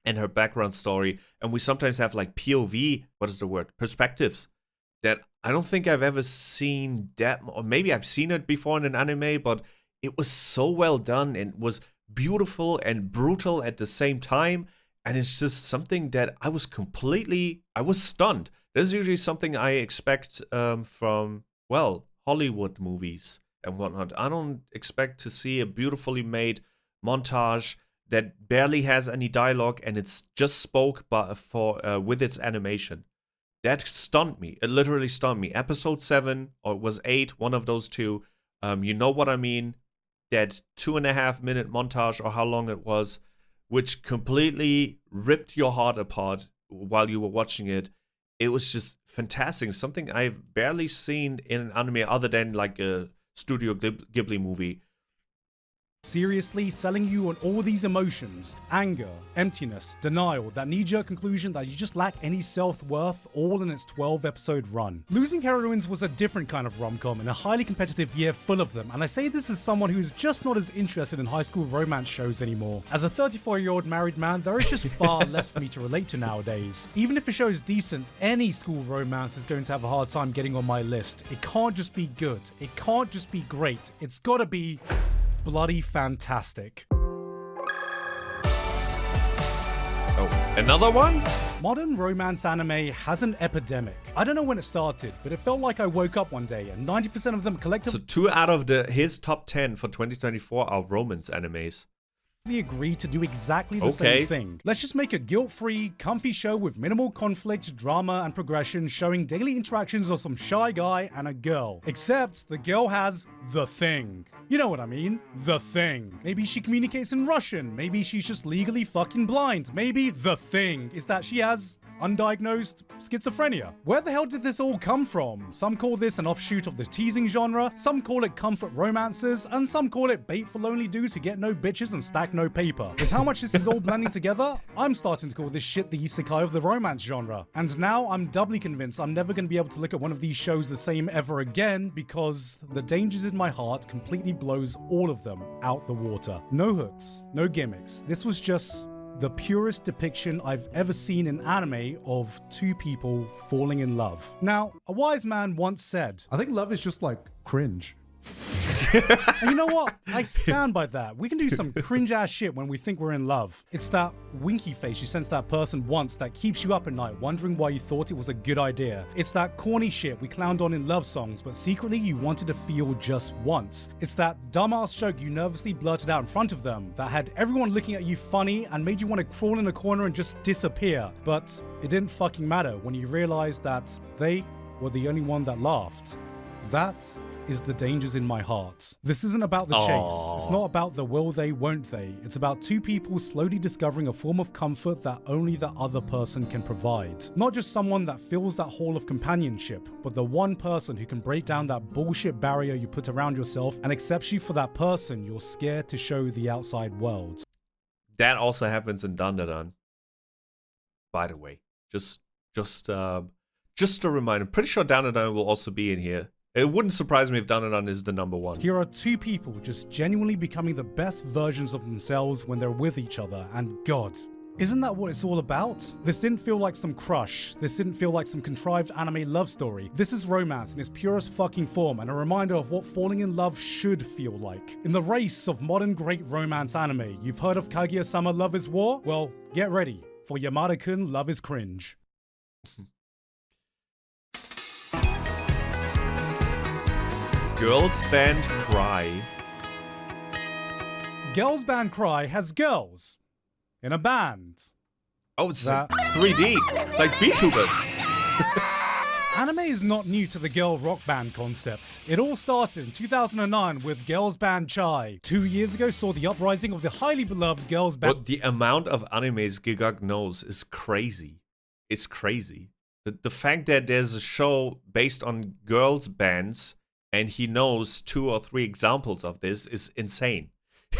Speaker 1: and her background story. And we sometimes have like POV, what is the word? Perspectives. That I don't think I've ever seen that, or maybe I've seen it before in an anime, but it was so well done and was beautiful and brutal at the same time. And it's just something that I was stunned. This is usually something I expect from, well, Hollywood movies and whatnot. I don't expect to see a beautifully made montage that barely has any dialogue and it's just spoke with its animation. That stunned me. It literally stunned me. Episode 7, or it was 8, one of those two. You know what I mean? That 2.5 minute montage, or how long it was, which completely ripped your heart apart while you were watching it. It was just fantastic. Something I've barely seen in an anime other than like a Studio Ghibli movie.
Speaker 2: Seriously selling you on all these emotions: anger, emptiness, denial, that knee-jerk conclusion that you just lack any self-worth, all in its 12-episode run. Losing Heroines was a different kind of rom-com in a highly competitive year full of them, and I say this as someone who's just not as interested in high school romance shows anymore. As a 34-year-old married man, there is just far less for me to relate to nowadays. Even if a show is decent, any school romance is going to have a hard time getting on my list. It can't just be good. It can't just be great. It's gotta be bloody fantastic.
Speaker 1: Oh, another one?
Speaker 2: Modern romance anime has an epidemic. I don't know when it started, but it felt like I woke up one day and 90% of them collectively
Speaker 1: So 2 out of his top 10 for 2024 are romance animes.
Speaker 2: agree to do exactly the same thing. Let's just make a guilt-free, comfy show with minimal conflict, drama, and progression, showing daily interactions of some shy guy and a girl. Except the girl has the thing. You know what I mean? The thing. Maybe she communicates in Russian. Maybe she's just legally fucking blind. Maybe the thing is that she has undiagnosed schizophrenia. Where the hell did this all come from? Some call this an offshoot of the teasing genre, some call it comfort romances, and some call it bait for lonely dudes who get no bitches and stack no paper. With how much this is all blending together, I'm starting to call this shit the isekai of the romance genre. And now I'm doubly convinced I'm never going to be able to look at one of these shows the same ever again, because the dangers in my heart completely blows all of them out the water. No hooks, no gimmicks. This was just the purest depiction I've ever seen in anime of two people falling in love. Now, a wise man once said,
Speaker 8: I think love is just like cringe.
Speaker 2: And you know what? I stand by that. We can do some cringe-ass shit when we think we're in love. It's that winky face you sent to that person once that keeps you up at night wondering why you thought it was a good idea. It's that corny shit we clowned on in love songs, but secretly you wanted to feel just once. It's that dumbass joke you nervously blurted out in front of them that had everyone looking at you funny and made you want to crawl in a corner and just disappear. But it didn't fucking matter when you realized that they were the only one that laughed. That is the dangers in my heart. This isn't about the chase. It's not about the will they, won't they. It's about two people slowly discovering a form of comfort that only the other person can provide. Not just someone that fills that hole of companionship, but the one person who can break down that bullshit barrier you put around yourself and accepts you for that person you're scared to show the outside world.
Speaker 1: That also happens in Dandadan. By the way, just a reminder. I'm pretty sure Dandadan will also be in here. It wouldn't surprise me if Dandadan is the number one.
Speaker 2: Here are two people just genuinely becoming the best versions of themselves when they're with each other, and God, isn't that what it's all about? This didn't feel like some crush. This didn't feel like some contrived anime love story. This is romance in its purest fucking form and a reminder of what falling in love should feel like. In the race of modern great romance anime, you've heard of Kaguya-sama Love is War? Well, get ready for Yamada-kun Love is Cringe.
Speaker 1: Girls Band Cry.
Speaker 2: Girls Band Cry has girls in a band.
Speaker 1: Oh, it's like 3D. It's like Vtubers.
Speaker 2: Anime is not new to the girl rock band concept. It all started in 2009 with Girls Band Chai. 2 years ago saw the uprising of the highly beloved girls band.
Speaker 1: But the amount of animes Gigguk knows is crazy. It's crazy. The fact that there's a show based on girls bands and he knows 2 or 3 examples of this is insane.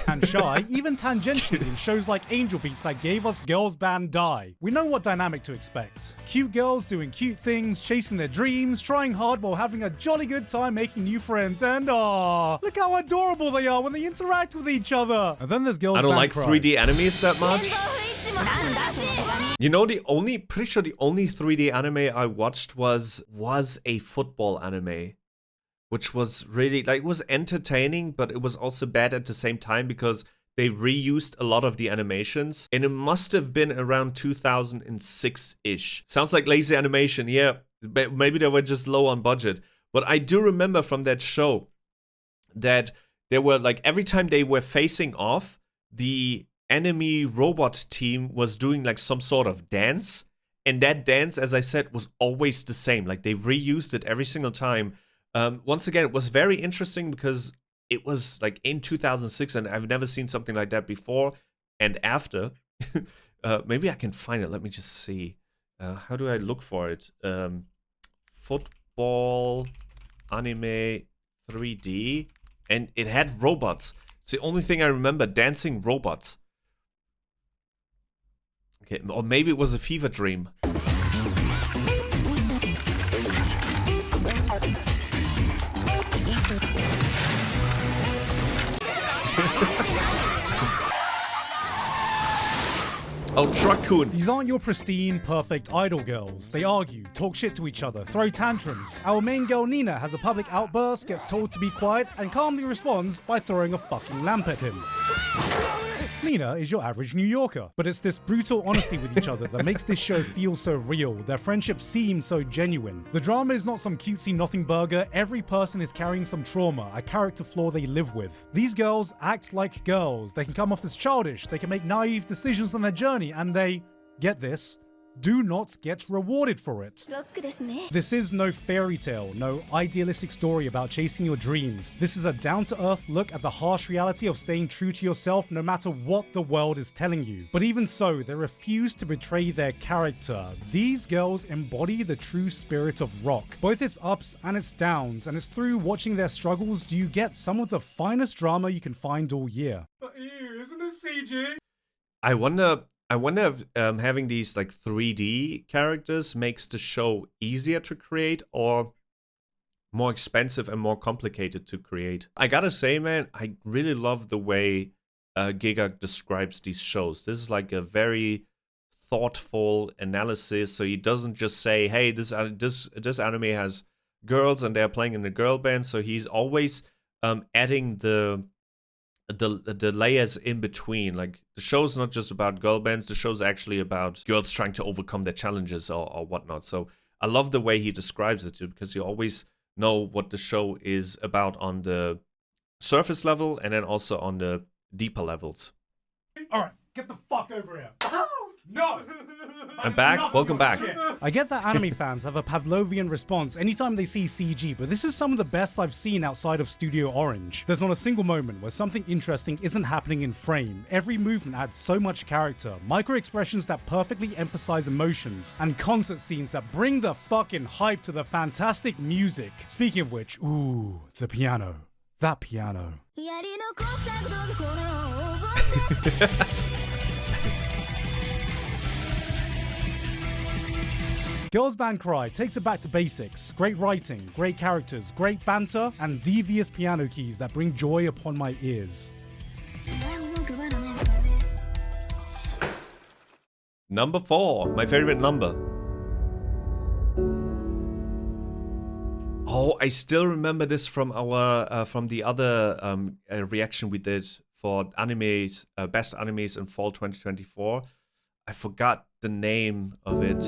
Speaker 2: And Shy, even tangentially in shows like Angel Beats that gave us Girls Band Die. We know what dynamic to expect. Cute girls doing cute things, chasing their dreams, trying hard while having a jolly good time making new friends, and look how adorable they are when they interact with each other. And then there's Girls Band
Speaker 1: I don't like
Speaker 2: Cry.
Speaker 1: 3D animes that much. You know, pretty sure the only 3D anime I watched was a football anime. Which was really, like, it was entertaining, but it was also bad at the same time because they reused a lot of the animations. And it must have been around 2006-ish. Sounds like lazy animation, yeah. Maybe they were just low on budget. But I do remember from that show that there were, like, every time they were facing off, the enemy robot team was doing, like, some sort of dance. And that dance, as I said, was always the same. Like, they reused it every single time. Once again, it was very interesting because it was like in 2006 and I've never seen something like that before and after. Maybe I can find it. Let me just see. How do I look for it? Football anime 3D. And it had robots. It's the only thing I remember, dancing robots. Okay, or maybe it was a fever dream. Oh, Truck-kun.
Speaker 2: These aren't your pristine, perfect idol girls. They argue, talk shit to each other, throw tantrums. Our main girl Nina has a public outburst, gets told to be quiet, and calmly responds by throwing a fucking lamp at him. Nina is your average New Yorker, but it's this brutal honesty with each other that makes this show feel so real. Their friendship seems so genuine. The drama is not some cutesy nothing burger. Every person is carrying some trauma, a character flaw they live with. These girls act like girls. They can come off as childish, they can make naive decisions on their journey, and they, get this, do not get rewarded for it. This is no fairy tale, no idealistic story about chasing your dreams. This is a down-to-earth look at the harsh reality of staying true to yourself no matter what the world is telling you. But even so, they refuse to betray their character. These girls embody the true spirit of rock, both its ups and its downs, and it's through watching their struggles do you get some of the finest drama you can find all year. But ew, isn't this CG?
Speaker 1: I wonder if having these like 3D characters makes the show easier to create or more expensive and more complicated to create. I gotta say, man, I really love the way Gigguk describes these shows. This is like a very thoughtful analysis. So he doesn't just say, "Hey, this anime has girls and they're playing in a girl band." So he's always adding the layers in between. Like, the show's not just about girl bands, the show's actually about girls trying to overcome their challenges or whatnot. So I love the way he describes it too, because you always know what the show is about on the surface level and then also on the deeper levels.
Speaker 2: Alright, get the fuck over here. No!
Speaker 1: I'm back. Welcome back.
Speaker 2: I get that anime fans have a Pavlovian response anytime they see CG, but this is some of the best I've seen outside of Studio Orange. There's not a single moment where something interesting isn't happening in frame. Every movement adds so much character, micro-expressions that perfectly emphasize emotions, and concert scenes that bring the fucking hype to the fantastic music. Speaking of which, ooh, the piano. That piano. Girls Band Cry takes it back to basics. Great writing, great characters, great banter, and devious piano keys that bring joy upon my ears.
Speaker 1: Number 4, my favorite number. Oh, I still remember this from our from the other reaction we did for animes, best animes in fall 2024. I forgot the name of it.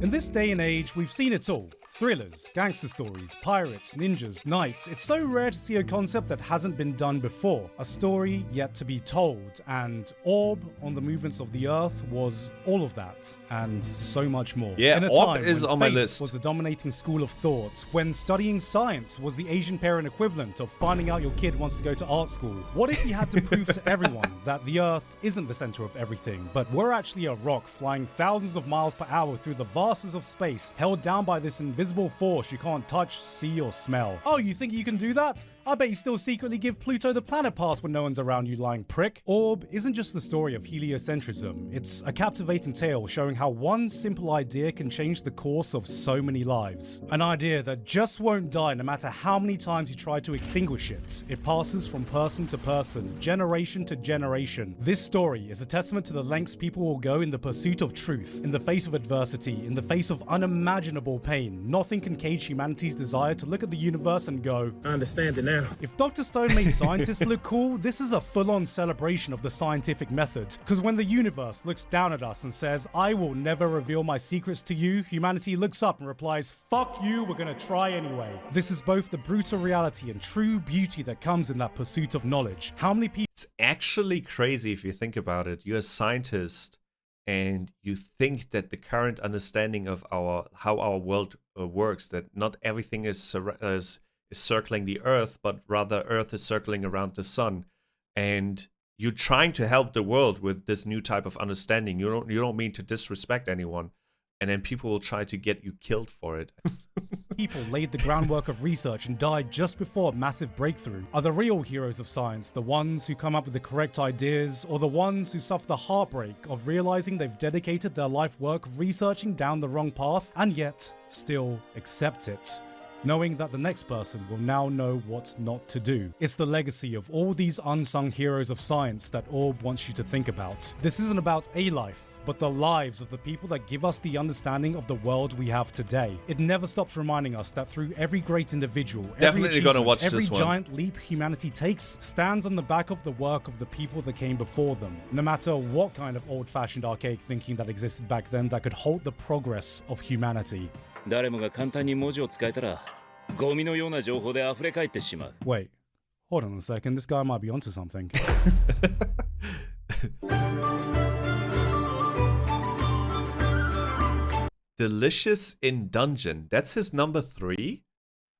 Speaker 2: In this day and age, we've seen it all. Thrillers, gangster stories, pirates, ninjas, knights. It's so rare to see a concept that hasn't been done before. A story yet to be told. And Orb on the movements of the earth was all of that. And so much more.
Speaker 1: Yeah,
Speaker 2: in a
Speaker 1: Orb
Speaker 2: time
Speaker 1: is
Speaker 2: when
Speaker 1: on my
Speaker 2: faith
Speaker 1: list.
Speaker 2: was the dominating school of thought. When studying science was the Asian parent equivalent of finding out your kid wants to go to art school. What if you had to prove to everyone that the earth isn't the center of everything, but we're actually a rock flying thousands of miles per hour through the vastness of space, held down by this invisible force you can't touch, see, or smell. Oh, you think you can do that? I bet you still secretly give Pluto the planet pass when no one's around, you lying prick. Orb isn't just the story of heliocentrism. It's a captivating tale showing how one simple idea can change the course of so many lives. An idea that just won't die no matter how many times you try to extinguish it. It passes from person to person, generation to generation. This story is a testament to the lengths people will go in the pursuit of truth, in the face of adversity, in the face of unimaginable pain. Nothing can cage humanity's desire to look at the universe and go,
Speaker 8: I understand it now.
Speaker 2: If Dr. Stone made scientists look cool, this is a full-on celebration of the scientific method. Because when the universe looks down at us and says, I will never reveal my secrets to you, humanity looks up and replies, fuck you, we're gonna try anyway. This is both the brutal reality and true beauty that comes in that pursuit of knowledge. How many people...
Speaker 1: It's actually crazy if you think about it. You're a scientist and you think that the current understanding of how our world works, that not everything is circling the Earth, but rather Earth is circling around the sun, and you're trying to help the world with this new type of understanding. You don't mean to disrespect anyone, and then people will try to get you killed for it.
Speaker 2: People laid the groundwork of research and died just before a massive breakthrough. Are the real heroes of science the ones who come up with the correct ideas, or the ones who suffer the heartbreak of realizing they've dedicated their life work researching down the wrong path and yet still accept it, knowing that the next person will now know what not to do? It's the legacy of all these unsung heroes of science that Orb wants you to think about. This isn't about a life, but the lives of the people that give us the understanding of the world we have today. It never stops reminding us that through every great individual,
Speaker 1: Definitely gonna watch
Speaker 2: every
Speaker 1: this one.
Speaker 2: giant leap humanity takes stands on the back of the work of the people that came before them. No matter what kind of old-fashioned archaic thinking that existed back then that could halt the progress of humanity.
Speaker 9: 誰もが簡単に文字を使えたらゴミのような情報で溢れ返ってしまう。
Speaker 2: Wait, hold on a second, this guy might be onto something.
Speaker 1: Delicious in Dungeon. That's his number 3.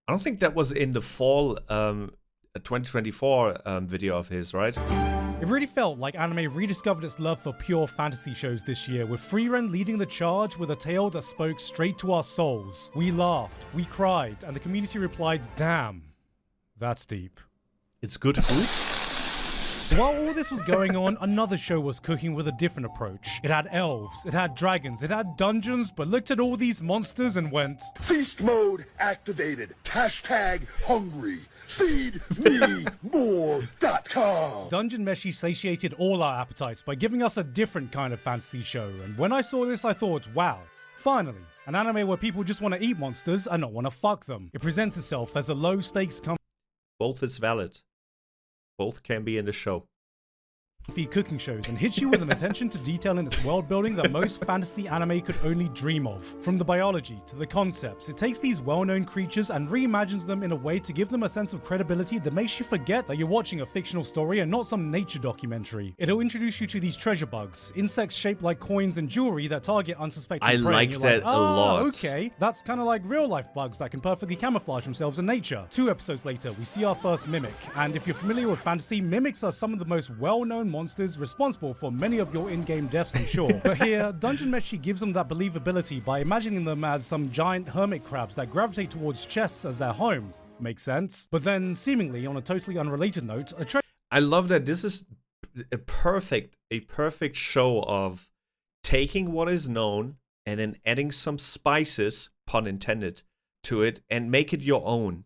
Speaker 1: I don't think that was in the fall 2024 video of his, right?
Speaker 2: It really felt like anime rediscovered its love for pure fantasy shows this year, with Freeren leading the charge with a tale that spoke straight to our souls. We laughed, we cried, and the community replied, damn, that's deep.
Speaker 1: It's good food.
Speaker 2: While all this was going on, another show was cooking with a different approach. It had elves, it had dragons, it had dungeons, but looked at all these monsters and went,
Speaker 10: Feast mode activated. Hashtag hungry. FeedMeMore.com.
Speaker 2: Dungeon Meshi satiated all our appetites by giving us a different kind of fantasy show, and when I saw this I thought, wow, finally, an anime where people just want to eat monsters and not want to fuck them. It presents itself as a low-stakes
Speaker 1: Both is valid. Both can be in the show.
Speaker 2: Cooking shows and hits you with an attention to detail in its world building that most fantasy anime could only dream of. From the biology to the concepts, it takes these well-known creatures and reimagines them in a way to give them a sense of credibility that makes you forget that you're watching a fictional story and not some nature documentary. It'll introduce you to these treasure bugs, insects shaped like coins and jewelry that target unsuspecting prey.
Speaker 1: I like that a lot.
Speaker 2: Okay, that's kind of like real-life bugs that can perfectly camouflage themselves in nature. 2 episodes later, we see our first mimic, and if you're familiar with fantasy, mimics are some of the most well-known monsters responsible for many of your in-game deaths, I'm sure. But here, Dungeon Meshi gives them that believability by imagining them as some giant hermit crabs that gravitate towards chests as their home. Makes sense. But then, seemingly on a totally unrelated note,
Speaker 1: I love that this is a perfect show of taking what is known and then adding some spices, pun intended, to it and make it your own.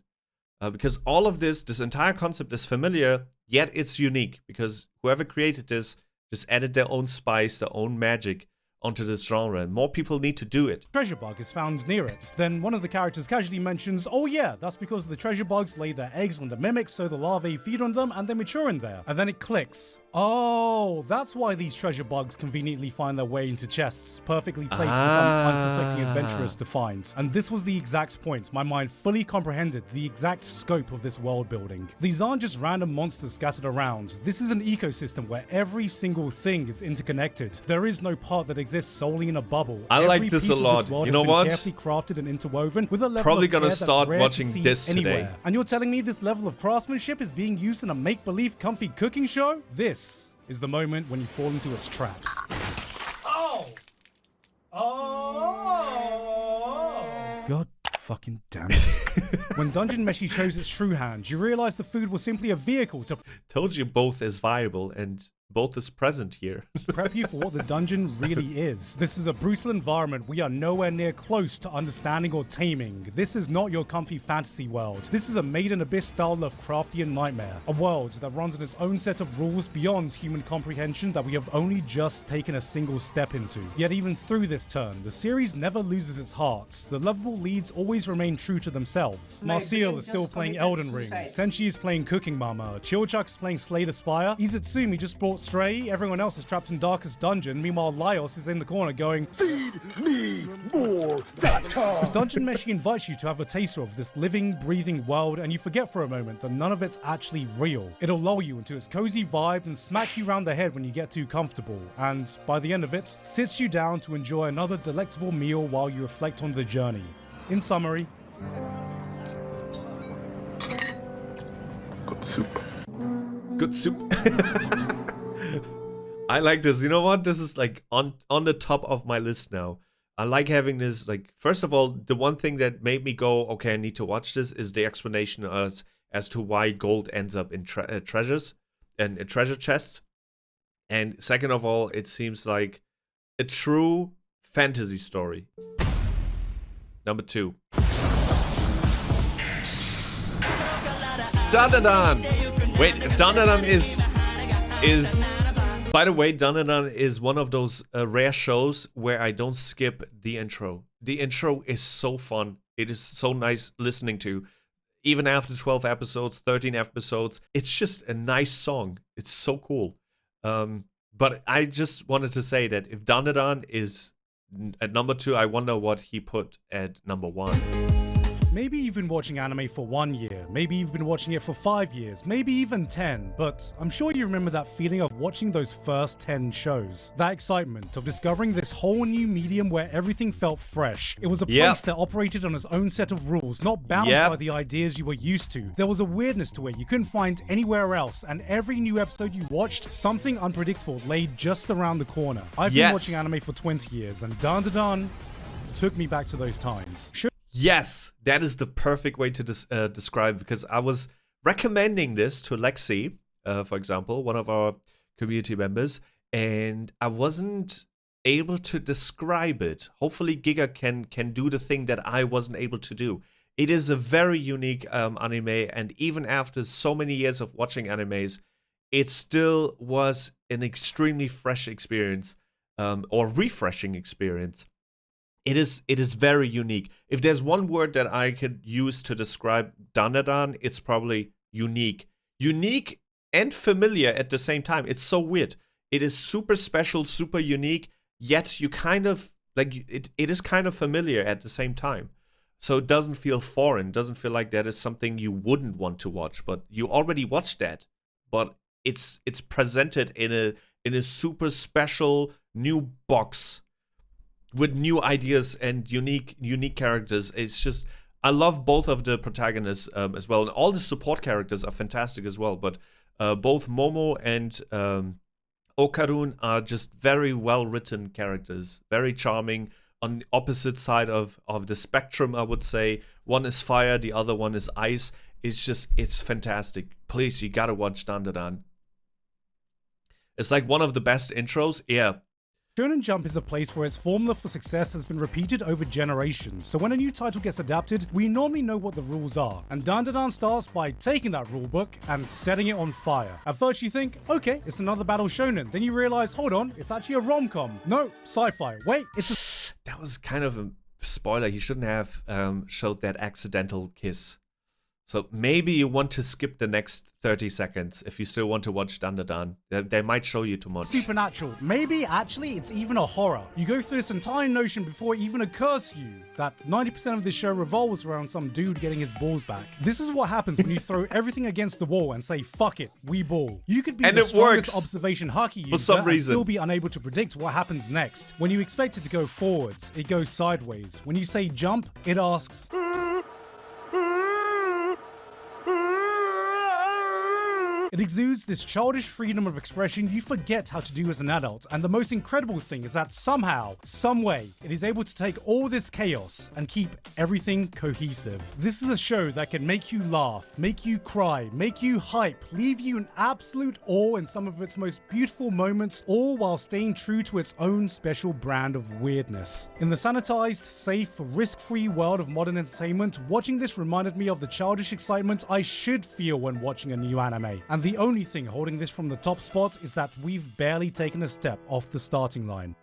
Speaker 1: Because all of this entire concept is familiar, yet it's unique. Because whoever created this just added their own spice, their own magic onto this genre, and more people need to do it.
Speaker 2: Treasure bug is found near it. Then one of the characters casually mentions, oh yeah, that's because the treasure bugs lay their eggs on the mimics, so the larvae feed on them and they mature in there. And then it clicks. Oh, that's why these treasure bugs conveniently find their way into chests, perfectly placed for some unsuspecting adventurers to find. And this was the exact point. My mind fully comprehended the exact scope of this world building. These aren't just random monsters scattered around. This is an ecosystem where every single thing is interconnected. There is no part that exists solely in a bubble.
Speaker 1: I like this a lot. You know what?
Speaker 2: Carefully crafted and interwoven with a level
Speaker 1: Probably
Speaker 2: of
Speaker 1: gonna
Speaker 2: care
Speaker 1: start
Speaker 2: that's rare
Speaker 1: watching
Speaker 2: to see
Speaker 1: this
Speaker 2: anywhere.
Speaker 1: today.
Speaker 2: And you're telling me this level of craftsmanship is being used in a make-believe comfy cooking show? This is the moment when you fall into its trap. Oh! Oh! God fucking damn it. When Dungeon Meshi shows its true hand, you realize the food was simply a vehicle to
Speaker 1: Told you both is viable and both is present here.
Speaker 2: prep you for what the dungeon really is. This is a brutal environment we are nowhere near close to understanding or taming. This is not your comfy fantasy world. This is a Maiden Abyss-style Lovecraftian nightmare. A world that runs on its own set of rules beyond human comprehension that we have only just taken a single step into. Yet even through this turn, the series never loses its heart. The lovable leads always remain true to themselves. Marcial is still playing Elden Ring. Senshi is playing Cooking Mama. Chilchuk is playing Slay the Spire. Izutsumi just brought Stray. Everyone else is trapped in Darkest Dungeon. Meanwhile, Laios is in the corner going,
Speaker 10: FeedMeMore.com.
Speaker 2: Dungeon Meshi invites you to have a taster of this living, breathing world, and you forget for a moment that none of it's actually real. It'll lull you into its cozy vibe and smack you round the head when you get too comfortable, and by the end of it, sits you down to enjoy another delectable meal while you reflect on the journey. In summary,
Speaker 10: Good soup.
Speaker 1: Good soup. I like this. You know what? This is like on the top of my list now. I like having this, like, first of all, the one thing that made me go, okay, I need to watch this is the explanation as to why gold ends up in treasures and treasure chests. And second of all, it seems like a true fantasy story. Number 2. Dandadan! Wait, Dandadan is... By the way, Dandadan is one of those rare shows where I don't skip the intro. The intro is so fun. It is so nice listening to. Even after 12 episodes, 13 episodes, it's just a nice song. It's so cool. But I just wanted to say that if Dandadan is at number 2, I wonder what he put at number 1.
Speaker 2: maybe you've been watching anime for 1 year, maybe you've been watching it for 5 years, maybe even 10, but I'm sure you remember that feeling of watching those first 10 shows. That excitement of discovering this whole new medium where everything felt fresh. It was a place that operated on its own set of rules, not bound by the ideas you were used to. There was a weirdness to it you couldn't find anywhere else, and every new episode you watched, something unpredictable lay just around the corner. I've been watching anime for 20 years, and Dan took me back to those times.
Speaker 1: Yes, that is the perfect way to describe, because I was recommending this to Lexi, for example, one of our community members, and I wasn't able to describe it. Hopefully Gigguk can do the thing that I wasn't able to do. It is a very unique anime, and even after so many years of watching animes, it still was an extremely fresh experience, or refreshing experience. It is very unique. If there's one word that I could use to describe Dandadan, it's probably unique. Unique and familiar at the same time. It's so weird. It is super special, super unique, yet you kind of, like, it is kind of familiar at the same time. So it doesn't feel foreign, doesn't feel like that is something you wouldn't want to watch, but you already watched that. But it's presented in a super special new box with new ideas and unique characters. It's just, I love both of the protagonists as well, and all the support characters are fantastic as well. But both Momo and Okarun are just very well written characters, very charming. On the opposite side of the spectrum, I would say. One is fire, the other one is ice. It's fantastic. Please, you gotta watch Dandadan. It's like one of the best intros. Yeah.
Speaker 2: Shonen Jump is a place where its formula for success has been repeated over generations, so when a new title gets adapted, we normally know what the rules are, and Dandadan starts by taking that rulebook and setting it on fire. At first you think, okay, it's another battle shonen, then you realize, hold on, it's actually a rom-com. No, sci-fi. Wait, it's a...
Speaker 1: That was kind of a spoiler. He shouldn't have showed that accidental kiss. So maybe you want to skip the next 30 seconds if you still want to watch Dandadan. They might show you too much.
Speaker 2: Supernatural. Maybe actually it's even a horror. You go through this entire notion before it even occurs to you that 90% of this show revolves around some dude getting his balls back. This is what happens when you throw everything against the wall and say, fuck it, we ball. You could be
Speaker 1: and
Speaker 2: the
Speaker 1: it
Speaker 2: strongest
Speaker 1: works
Speaker 2: observation haki user
Speaker 1: for some
Speaker 2: and
Speaker 1: reason.
Speaker 2: still be unable to predict what happens next. When you expect it to go forwards, it goes sideways. When you say jump, it asks... It exudes this childish freedom of expression you forget how to do as an adult, and the most incredible thing is that somehow, someway, it is able to take all this chaos and keep everything cohesive. This is a show that can make you laugh, make you cry, make you hype, leave you in absolute awe in some of its most beautiful moments, all while staying true to its own special brand of weirdness. In the sanitized, safe, risk-free world of modern entertainment, watching this reminded me of the childish excitement I should feel when watching a new anime. And the only thing holding this from the top spot is that we've barely taken a step off the starting line.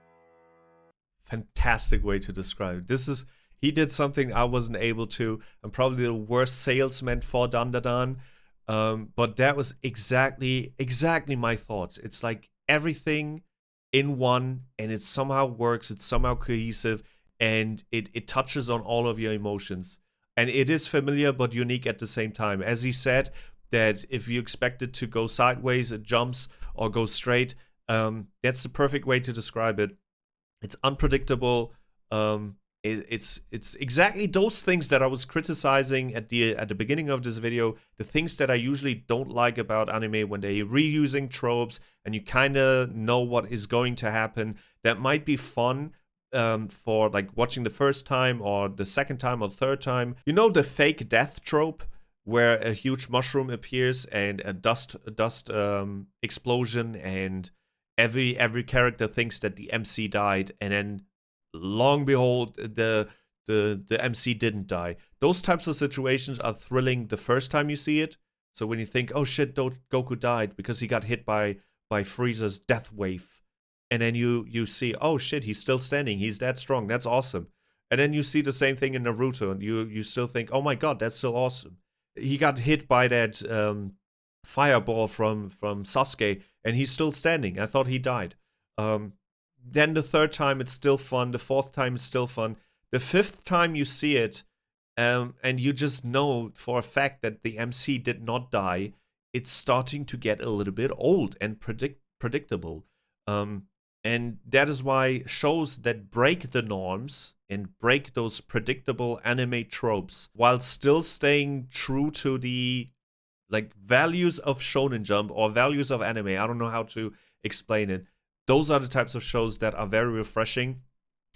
Speaker 1: Fantastic way to describe it. He did something I wasn't able to. I'm probably the worst salesman for Dandadan. But that was exactly my thoughts. It's like everything in one, and it somehow works, it's somehow cohesive, and it touches on all of your emotions. And it is familiar but unique at the same time. As he said, that if you expect it to go sideways, it jumps, or go straight. That's the perfect way to describe it. It's unpredictable. It's exactly those things that I was criticizing at the beginning of this video. The things that I usually don't like about anime, when they're reusing tropes and you kind of know what is going to happen. That might be fun for like watching the first time or the second time or third time. You know the fake death trope, where a huge mushroom appears and a dust explosion, and every character thinks that the MC died, and then long behold, the MC didn't die. Those types of situations are thrilling the first time you see it. So when you think, oh shit, Goku died because he got hit by Frieza's death wave, and then you see, oh shit, he's still standing, he's that strong, that's awesome. And then you see the same thing in Naruto, and you still think, oh my god, that's still awesome. He got hit by that fireball from Sasuke, and he's still standing. I thought he died. Then the third time, it's still fun. The fourth time, it's still fun. The fifth time you see it, and you just know for a fact that the MC did not die, it's starting to get a little bit old and predictable. And that is why shows that break the norms and break those predictable anime tropes while still staying true to the like values of Shonen Jump or values of anime, I don't know how to explain it. Those are the types of shows that are very refreshing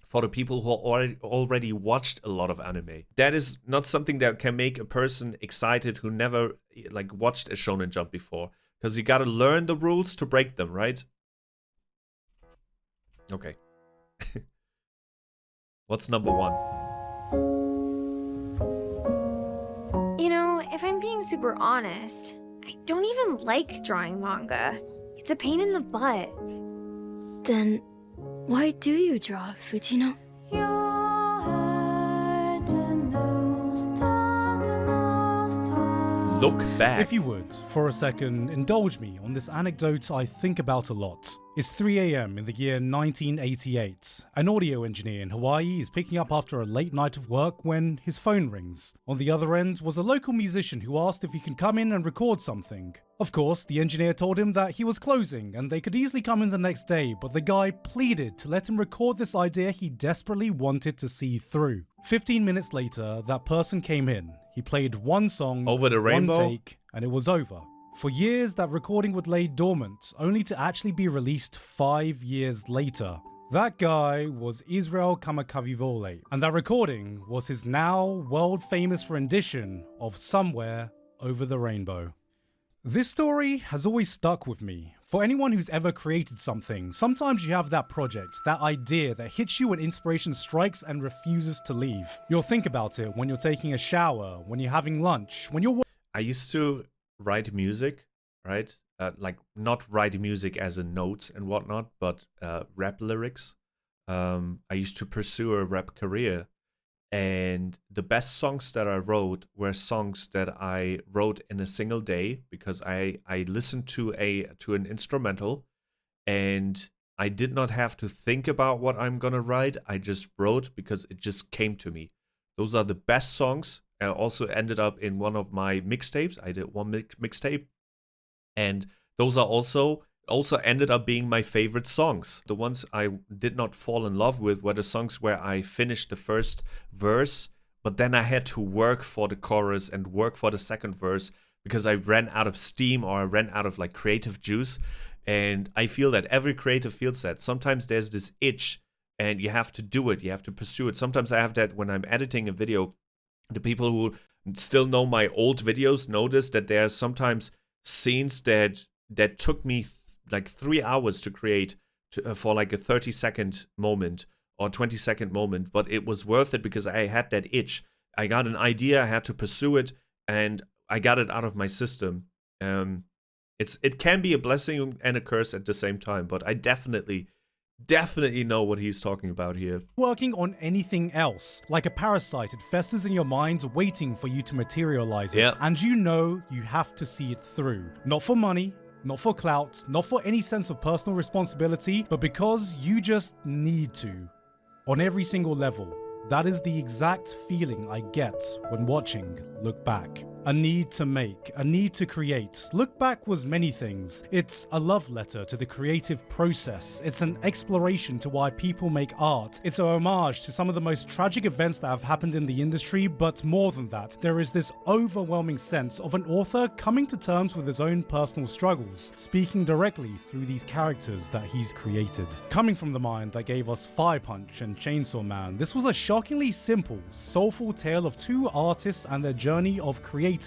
Speaker 1: for the people who already watched a lot of anime. That is not something that can make a person excited who never like watched a Shonen Jump before, because you gotta learn the rules to break them, right? Okay. What's number one?
Speaker 8: You know, if I'm being super honest, I don't even like drawing manga. It's a pain in the butt.
Speaker 11: Then why do you draw, Fujino?
Speaker 1: Look back.
Speaker 2: If you would, for a second, indulge me on this anecdote I think about a lot. It's 3 a.m. in the year 1988. An audio engineer in Hawaii is picking up after a late night of work when his phone rings. On the other end was a local musician who asked if he could come in and record something. Of course, the engineer told him that he was closing and they could easily come in the next day, but the guy pleaded to let him record this idea he desperately wanted to see through. 15 minutes later, that person came in. He played one song,
Speaker 1: Over the Rainbow?
Speaker 2: one take, and it was over. For years, that recording would lay dormant, only to actually be released 5 years later. That guy was Israel Kamakawiwo'ole, and that recording was his now world-famous rendition of Somewhere Over the Rainbow. This story has always stuck with me. For anyone who's ever created something, sometimes you have that project, that idea that hits you when inspiration strikes and refuses to leave. You'll think about it when you're taking a shower, when you're having lunch, when you're...
Speaker 1: I used to write music, right? Like not write music as in notes and whatnot, but rap lyrics. I used to pursue a rap career, and the best songs that I wrote were songs that I wrote in a single day because I listened to an instrumental, and I did not have to think about what I'm gonna write. I just wrote because it just came to me. Those are the best songs. I also ended up in one of my mixtapes. I did one mixtape, and those are also ended up being my favorite songs. The ones I did not fall in love with were the songs where I finished the first verse, but then I had to work for the chorus and work for the second verse because I ran out of steam or I ran out of like creative juice. And I feel that every creative feels that. Sometimes there's this itch and you have to do it. You have to pursue it. Sometimes I have that when I'm editing a video. The people who still know my old videos notice that there are sometimes scenes that took me like 3 hours to create for like a 30-second moment or 20-second moment, but it was worth it because I had that itch. I got an idea, I had to pursue it, and I got it out of my system. It can be a blessing and a curse at the same time, but I definitely know what he's talking about here.
Speaker 2: Working on anything else. Like a parasite, it festers in your mind waiting for you to materialize it.
Speaker 1: Yeah.
Speaker 2: And you know you have to see it through. Not for money, not for clout, not for any sense of personal responsibility, but because you just need to. On every single level. That is the exact feeling I get when watching Look Back. A need to make, a need to create. Look Back was many things. It's a love letter to the creative process. It's an exploration to why people make art. It's a homage to some of the most tragic events that have happened in the industry, but more than that, there is this overwhelming sense of an author coming to terms with his own personal struggles, speaking directly through these characters that he's created. Coming from the mind that gave us Fire Punch and Chainsaw Man, this was a shockingly simple, soulful tale of two artists and their journey of creating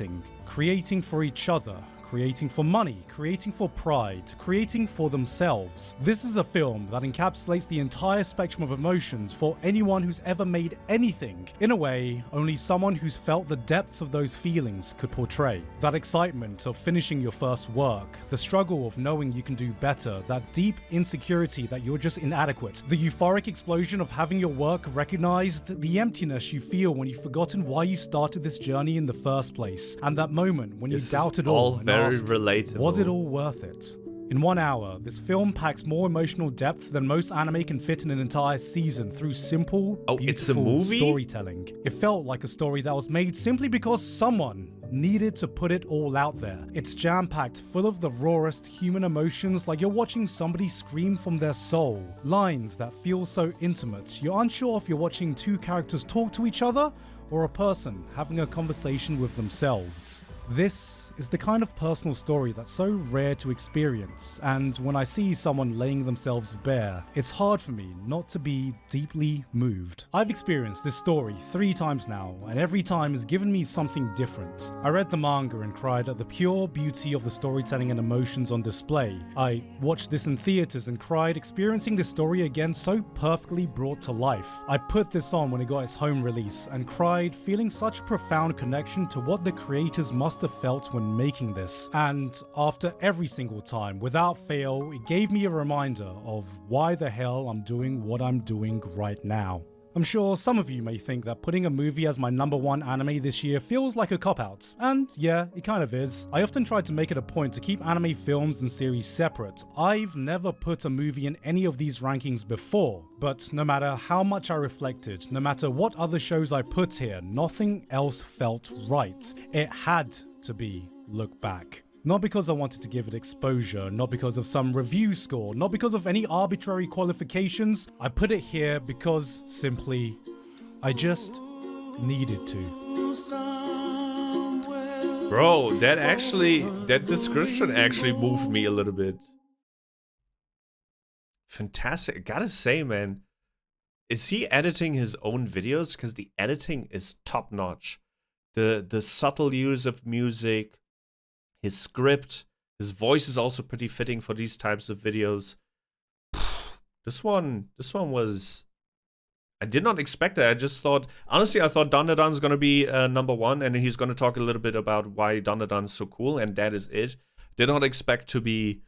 Speaker 2: for each other, creating for money, creating for pride, creating for themselves. This is a film that encapsulates the entire spectrum of emotions for anyone who's ever made anything, in a way only someone who's felt the depths of those feelings could portray. That excitement of finishing your first work, the struggle of knowing you can do better, that deep insecurity that you're just inadequate, the euphoric explosion of having your work recognized, the emptiness you feel when you've forgotten why you started this journey in the first place, and that moment when you doubt it all and
Speaker 1: very
Speaker 2: ask,
Speaker 1: relatable.
Speaker 2: was it all worth it? In 1 hour, this film packs more emotional depth than most anime can fit in an entire season through simple,
Speaker 1: it's a
Speaker 2: beautiful
Speaker 1: movie?
Speaker 2: storytelling. It felt like a story that was made simply because someone needed to put it all out there. It's jam-packed full of the rawest human emotions, like you're watching somebody scream from their soul. Lines that feel so intimate, you're unsure if you're watching two characters talk to each other or a person having a conversation with themselves. This is the kind of personal story that's so rare to experience, and when I see someone laying themselves bare, it's hard for me not to be deeply moved. I've experienced this story 3 times now, and every time has given me something different. I read the manga and cried at the pure beauty of the storytelling and emotions on display. I watched this in theaters and cried experiencing this story again so perfectly brought to life. I put this on when it got its home release and cried feeling such a profound connection to what the creators must have felt when making this, and after every single time, without fail, it gave me a reminder of why the hell I'm doing what I'm doing right now. I'm sure some of you may think that putting a movie as my #1 anime this year feels like a cop-out, and yeah, it kind of is. I often try to make it a point to keep anime films and series separate. I've never put a movie in any of these rankings before, but no matter how much I reflected, no matter what other shows I put here, nothing else felt right. It had to be Look Back. Not because I wanted to give it exposure, not because of some review score, not because of any arbitrary qualifications. I put it here because, simply, I just needed to.
Speaker 1: Bro, that description actually moved me a little bit. Fantastic. I gotta say, man, is he editing his own videos? Because the editing is top notch. The subtle use of music, his script, his voice is also pretty fitting for these types of videos. This one was... I did not expect that. I just thought... Honestly, I thought Dandadan's gonna be #1, and he's gonna talk a little bit about why Dandadan's so cool, and that is it. Did not expect to be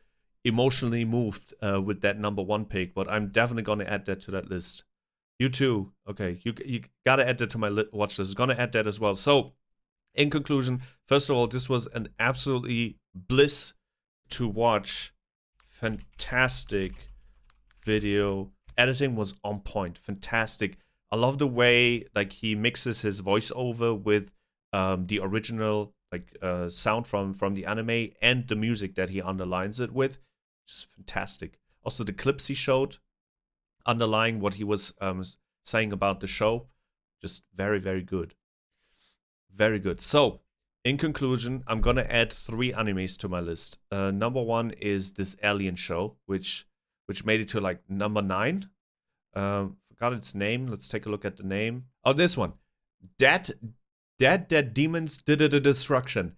Speaker 1: emotionally moved with that #1 pick, but I'm definitely gonna add that to that list. You too. Okay, you gotta add that to my watch list. Gonna add that as well. So, in conclusion, first of all, this was an absolutely bliss to watch. Fantastic video. Editing was on point. Fantastic. I love the way like he mixes his voiceover with the original like sound from the anime and the music that he underlines it with. Just fantastic. Also the clips he showed underlying what he was saying about the show. Just very, very good. Very good. So, in conclusion, I'm gonna add 3 animes to my list. #1 is this Alien show, which made it to like #9. Forgot its name. Let's take a look at the name. Oh, this one. Dead Demons Destruction.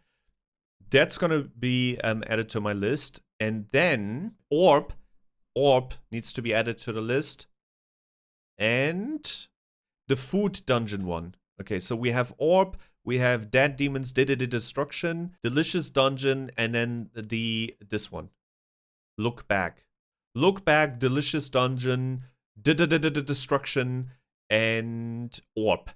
Speaker 1: That's gonna be added to my list. And then Orb needs to be added to the list. And the Food Dungeon one. Okay, so we have Orb, we have Dead Demons Destruction, Delicious Dungeon, and then this one. Look Back. Look Back, Delicious Dungeon, Destruction, and Orb.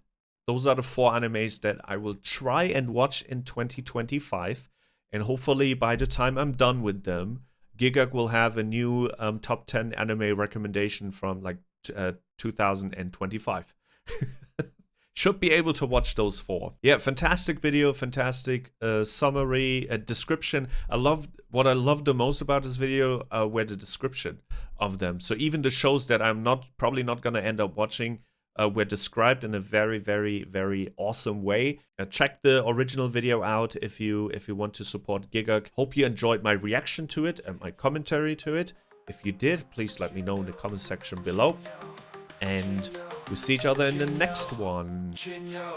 Speaker 1: Those are the 4 animes that I will try and watch in 2025. And hopefully by the time I'm done with them, Gigguk will have a new top 10 anime recommendation from like 2025. Should be able to watch those 4. Yeah, fantastic video, fantastic summary, description. What I love the most about this video were the description of them. So even the shows that I'm probably not gonna end up watching were described in a very, very, very awesome way. Check the original video out if you want to support Gigguk. Hope you enjoyed my reaction to it and my commentary to it. If you did, please let me know in the comment section below. And we'll see each other in the next one.
Speaker 10: Jinyo.